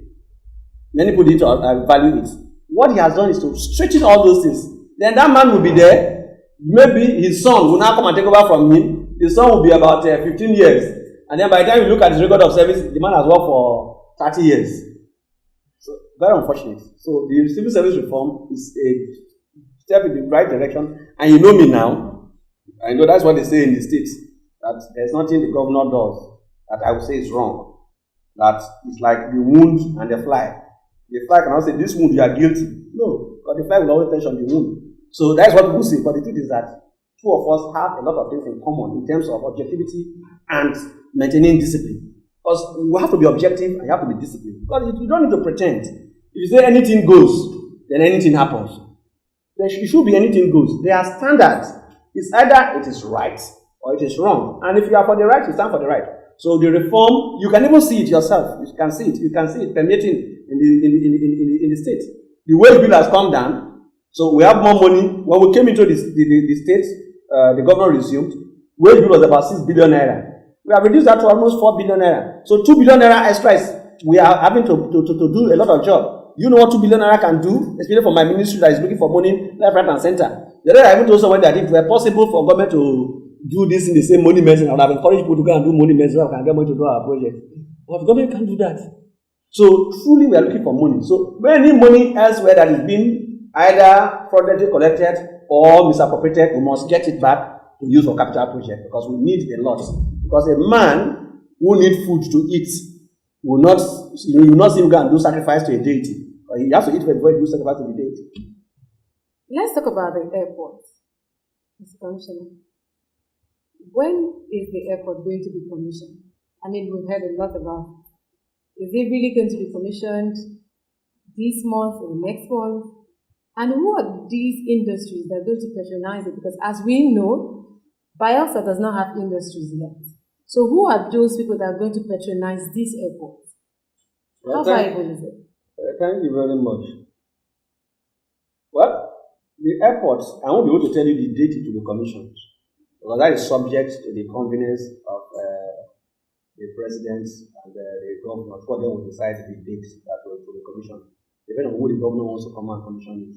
C: many people didn't value it. What he has done is to straighten all those things. Then that man will be there. Maybe his son will now come and take over from him. His son will be about 15 years. And then by the time you look at his record of service, the man has worked for 30 years. So, very unfortunate. So, the civil service reform is a step in the right direction. And you know me now. I know that's what they say in the States. That there's nothing the governor does that I would say is wrong. That it's like the wound and the fly. The fly cannot say, this wound, you are guilty. No, because the fly will always touch on the wound. So that's what people say. But the truth is that two of us have a lot of things in common in terms of objectivity and maintaining discipline. Because you have to be objective and you have to be disciplined. Because you don't need to pretend. If you say anything goes, then anything happens. There should be anything goes. There are standards. It's either it is right or it is wrong. And if you are for the right, you stand for the right. So the reform, you can even see it yourself. You can see it. You can see it permeating in the state. The wage bill has come down, so we have more money. When we came into the state, the governor resumed. Wage bill was about 6 billion naira. We have reduced that to almost 4 billion naira. So 2 billion naira extra is we are having to do a lot of job. You know what 2 billion naira can do, especially for my ministry that is looking for money left, right, and center. The other I even told someone that if it were possible for government to do this in the same money medicine, I would have encouraged people to go and do money medicine so we can get money to do our project. But government can't do that. So truly we are looking for money. So any money elsewhere that is being either fraudulently collected or misappropriated, we must get it back to use for capital project because we need a lot. Because a man who needs food to eat will not see him go and do sacrifice to a deity. He has to eat before he do sacrifice to the deity.
A: Let's talk about the airport, Mr. Commissioner. When is the airport going to be commissioned? I mean, we've heard a lot about it. Is it really going to be commissioned this month or next month? And who are these industries that are going to patronize it? Because as we know, Bayelsa does not have industries yet. So who are those people that are going to patronize this airport? How viable is it?
C: Thank you very much. Well, the airport, I won't be able to tell you the date it will be commissioned, because that is subject to the convenience of the president and the governor. For them will decide the date that will be commissioned, depending on who the governor wants to come and commission it.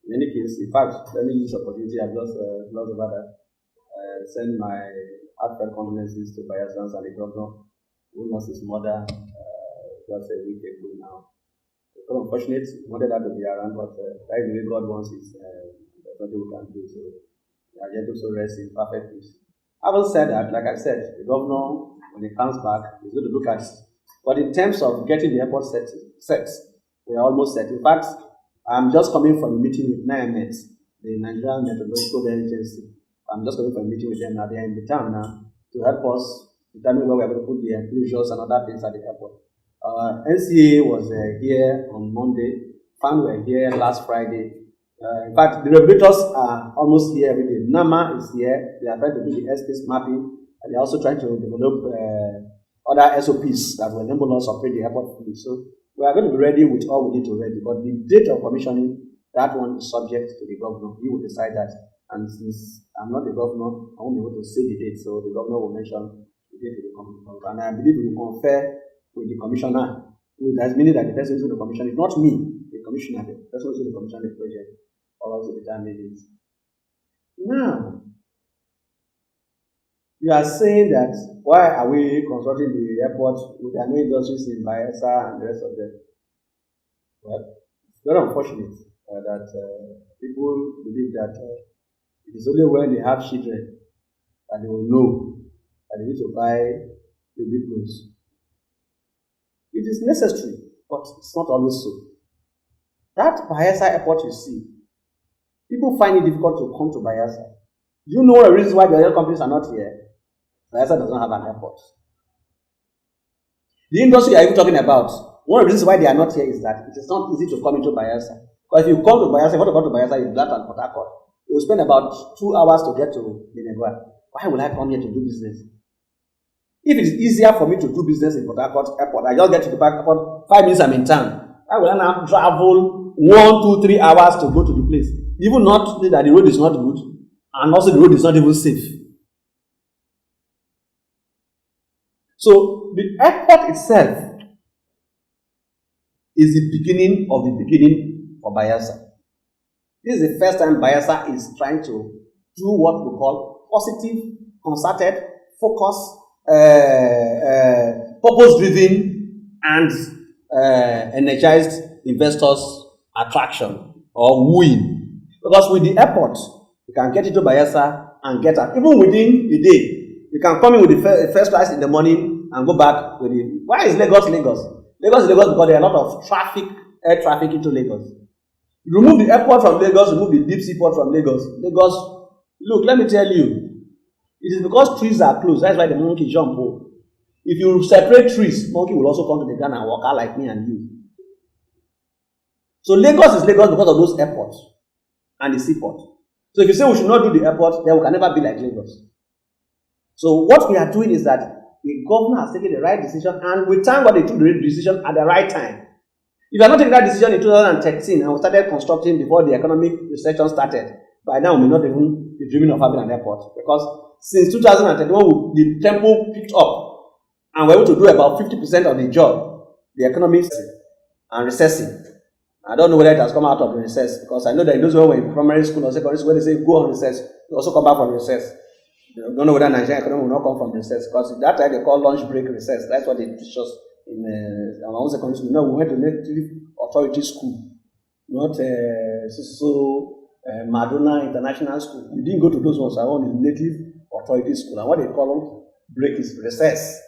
C: In any case, in fact, let me use the opportunity. I've just lost about that. Send my heartfelt condolences to Bayelsans and the governor who lost his mother just a week ago now. It's so unfortunate. We wanted that to be around, but that is the way God wants it. There's nothing we can do. So we are yet to rest in perfect peace. Having said that, like I said, the governor, when he comes back, is going to look at it. But in terms of getting the airport set, we are almost set. In fact, I'm just coming from a meeting with NIMET, the Nigerian Meteorological Agency. I'm just coming from a meeting with them now. They are in the town now to help us determine where we are going to put the enclosures and other things at the airport. NCA was here on Monday. FAN were here last Friday. In fact, the regulators are almost here every day. NAMA is here. They are trying to do the airspace mapping, and they are also trying to develop other SOPs that will enable us to operate the airport fully. So we are going to be ready with all we need to ready. But the date of commissioning, that one is subject to the governor. He will decide that. And since I'm not the governor, I won't be able to say the date. So the governor will mention the date to the commissioner. And I believe we will confer with the commissioner. That's meaning that the person who is going to commission it, not me, the commissioner, the person who is going to commission the project, or else the time it is. Now, you are saying that why are we constructing the airport with the new industries in Bayelsa and the rest of them? Well, it's very unfortunate that people believe that it is only when they have children that they will know that they need to buy the big clothes. It is necessary, but it's not always so. That Bayelsa airport you see, people find it difficult to come to Bayelsa. Do you know the reason why the oil companies are not here? Bayelsa does not have an airport. The industry you are even talking about, one of the reasons why they are not here is that it is not easy to come into Bayelsa. Because if you come to Bayelsa, if you want to come to Bayelsa, you land at Port Harcourt. You will spend about 2 hours to get to Benegua. Why will I come here to do business? If it is easier for me to do business in Port Harcourt Airport, I just get to the airport, 5 minutes I'm in town. Why will I now travel 1, 2, 3 hours to go to the place? Even not that the road is not good, and also the road is not even safe. So the airport itself is the beginning of the beginning for Bayelsa. This is the first time Bayelsa is trying to do what we call positive, concerted, focused, purpose-driven, and energized investors attraction or wooing. Because with the airport, you can get into Bayelsa and get out. Even within a day, you can come in with the first class in the morning and go back with it. Why is Lagos Lagos? Lagos is Lagos because there are a lot of traffic, air traffic into Lagos. You remove the airport from Lagos, remove the deep sea port from Lagos. Lagos, look, let me tell you, it is because trees are close. That's why the monkey jump. If you separate trees, monkey will also come to the ground and walk out like me and you. So Lagos is Lagos because of those airports and the seaport. So if you say we should not do the airport, then we can never be like Lagos. So what we are doing is that the governor has taken the right decision, and we thank God they took the right decision at the right time. If you had not taken that decision in 2013 and we started constructing before the economic recession started, by now we may not even be dreaming of having an airport. Because since 2021, the tempo picked up and we were able to do about 50% of the job, the economic and recessing. I don't know whether it has come out of the recess, because I know that those who were in primary school or secondary school, when they say go on recess, they also come back from recess. You don't know whether Nigerian economy will not come from recess, because that time they call lunch break recess. That's what they teach us in our own secondary school. No, we went to native authority school, not Madonna International School. We didn't go to those ones. Our own is native authority school. And what they call break is recess.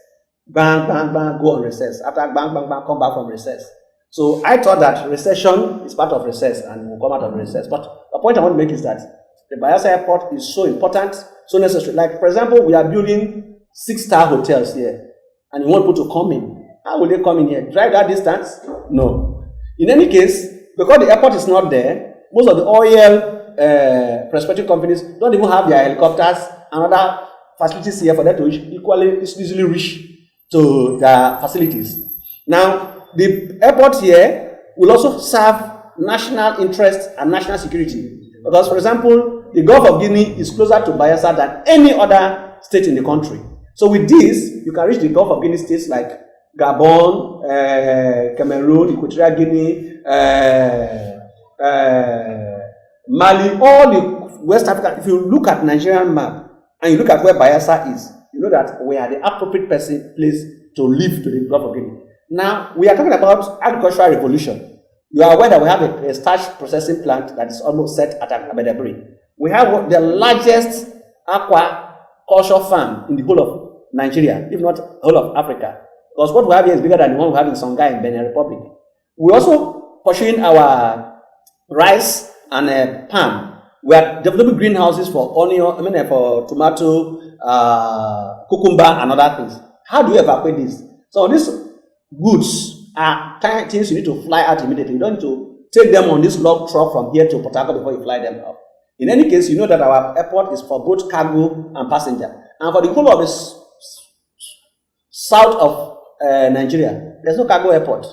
C: Bang, bang, bang, go on recess. After bang, bang, bang, come back from recess. So I thought that recession is part of recess and will come out of recess. But the point I want to make is that the Bayelsa airport is so important, so necessary. Like, for example, we are building 6-star hotels here, and you want people to come in. How will they come in here? Drive that distance? No. In any case, because the airport is not there, most of the oil prospective companies don't even have their helicopters and other facilities here for them to easily reach to their facilities. Now, the airport here will also serve national interest and national security. Because, for example, the Gulf of Guinea is closer to Bayelsa than any other state in the country. So with this, you can reach the Gulf of Guinea states like Gabon, Cameroon, Equatorial Guinea, Mali, all the West Africa. If you look at Nigerian map and you look at where Bayelsa is, you know that we are the appropriate place to live to the Gulf of Guinea. Now, we are talking about agricultural revolution. You are aware that we have a starch processing plant that is almost set at Abedabri. We have the largest aquaculture farm in the whole of Nigeria, if not whole of Africa. Because what we have here is bigger than the one we have in Songhai in Benin Republic. We're also pursuing our rice and palm. We are developing greenhouses for onion, for tomato, cucumber, and other things. How do you evacuate this? So these goods are kind of things you need to fly out immediately. You don't need to take them on this log truck from here to Port Harcourt before you fly them out. In any case, you know that our airport is for both cargo and passenger. And for the whole of the south of Nigeria, there's no cargo airport.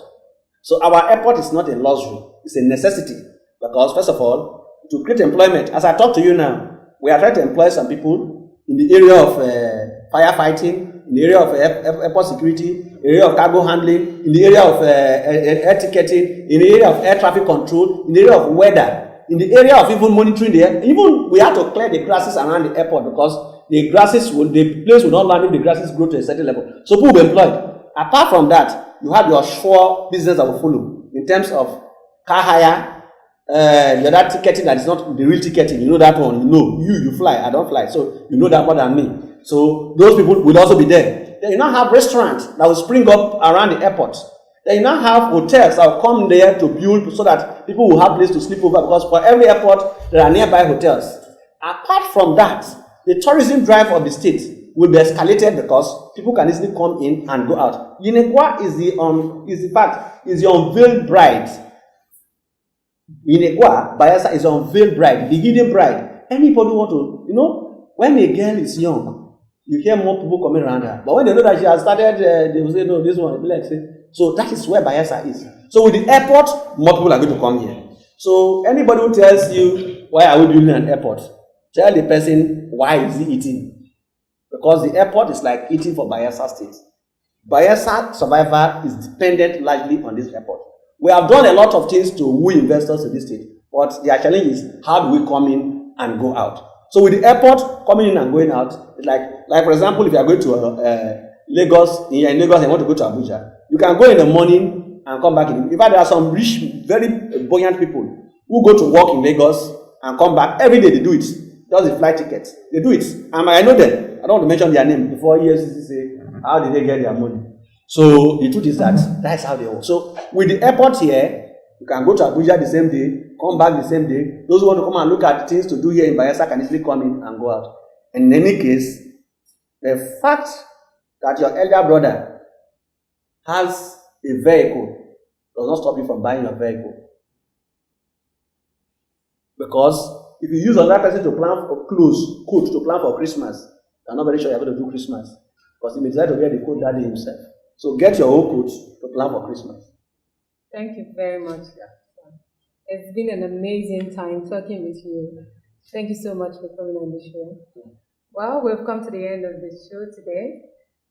C: So our airport is not a luxury. It's a necessity. Because, first of all, to create employment, as I talk to you now, we are trying to employ some people in the area of firefighting, in the area of airport security, in the area of cargo handling, in the area of air ticketing, in the area of air traffic control, in the area of weather, in the area of even monitoring the air. Even we have to clear the grasses around the airport because the place will not land if the grasses grow to a certain level. So people will be employed. Apart from that, you have your sure business that will follow in terms of car hire, the other ticketing that is not the real ticketing. You know that one. You know, you fly, I don't fly. So you know that more than me. So those people will also be there. Then you now have restaurants that will spring up around the airport. Then you now have hotels that will come there to build so that people will have place to sleep over, because for every airport there are nearby hotels. Apart from that, the tourism drive of the state will be escalated because people can easily come in and go out. Ewhrudjakpo is the unveiled bride. Ewhrudjakpo, Bayelsa is unveiled bride, the hidden bride. Anybody want to, when a girl is young, you hear more people coming around her. But when they know that she has started, they will say, no, this one, like say. So that is where Bayelsa is. So with the airport, more people are going to come here. So anybody who tells you, why are we building an airport? Tell the person, why is he eating? Because the airport is like eating for Bayelsa State. Bayelsa survival is dependent largely on this airport. We have done a lot of things to woo investors to this state, but their challenge is how do we come in and go out? So with the airport coming in and going out, it's like for example, if you are going to Lagos, in Lagos and want to go to Abuja, you can go in the morning and come back. In fact, there are some rich, very buoyant people who go to work in Lagos and come back every day. They do it. Just the flight tickets. They do it. And I know them. I don't want to mention their name before EFCC say, how did they get their money? So the truth is that that's how they work. So with the airport here, you can go to Abuja the same day, come back the same day. Those who want to come and look at things to do here in Bayelsa can easily come in and go out. In any case, the fact that your elder brother has a vehicle does not stop you from buying your vehicle. Because if you use another person to plan for coat to plan for Christmas, you're not very sure you're going to do Christmas. Because he may decide to wear the coat that day himself. So get your own coat to plan for Christmas.
A: Thank you very much. It's been an amazing time talking with you. Thank you so much for coming on the show. Well, we've come to the end of this show today.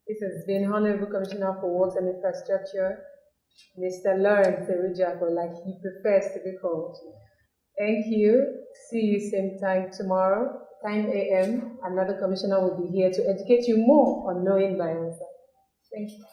A: This has been Honorable Commissioner for Works and Infrastructure, Mr. Lawrence Ewhrudjakpo, like he prefers to be called. Thank you. See you same time tomorrow, 9 a.m. Another commissioner will be here to educate you more on knowing Bayelsa. Thank you.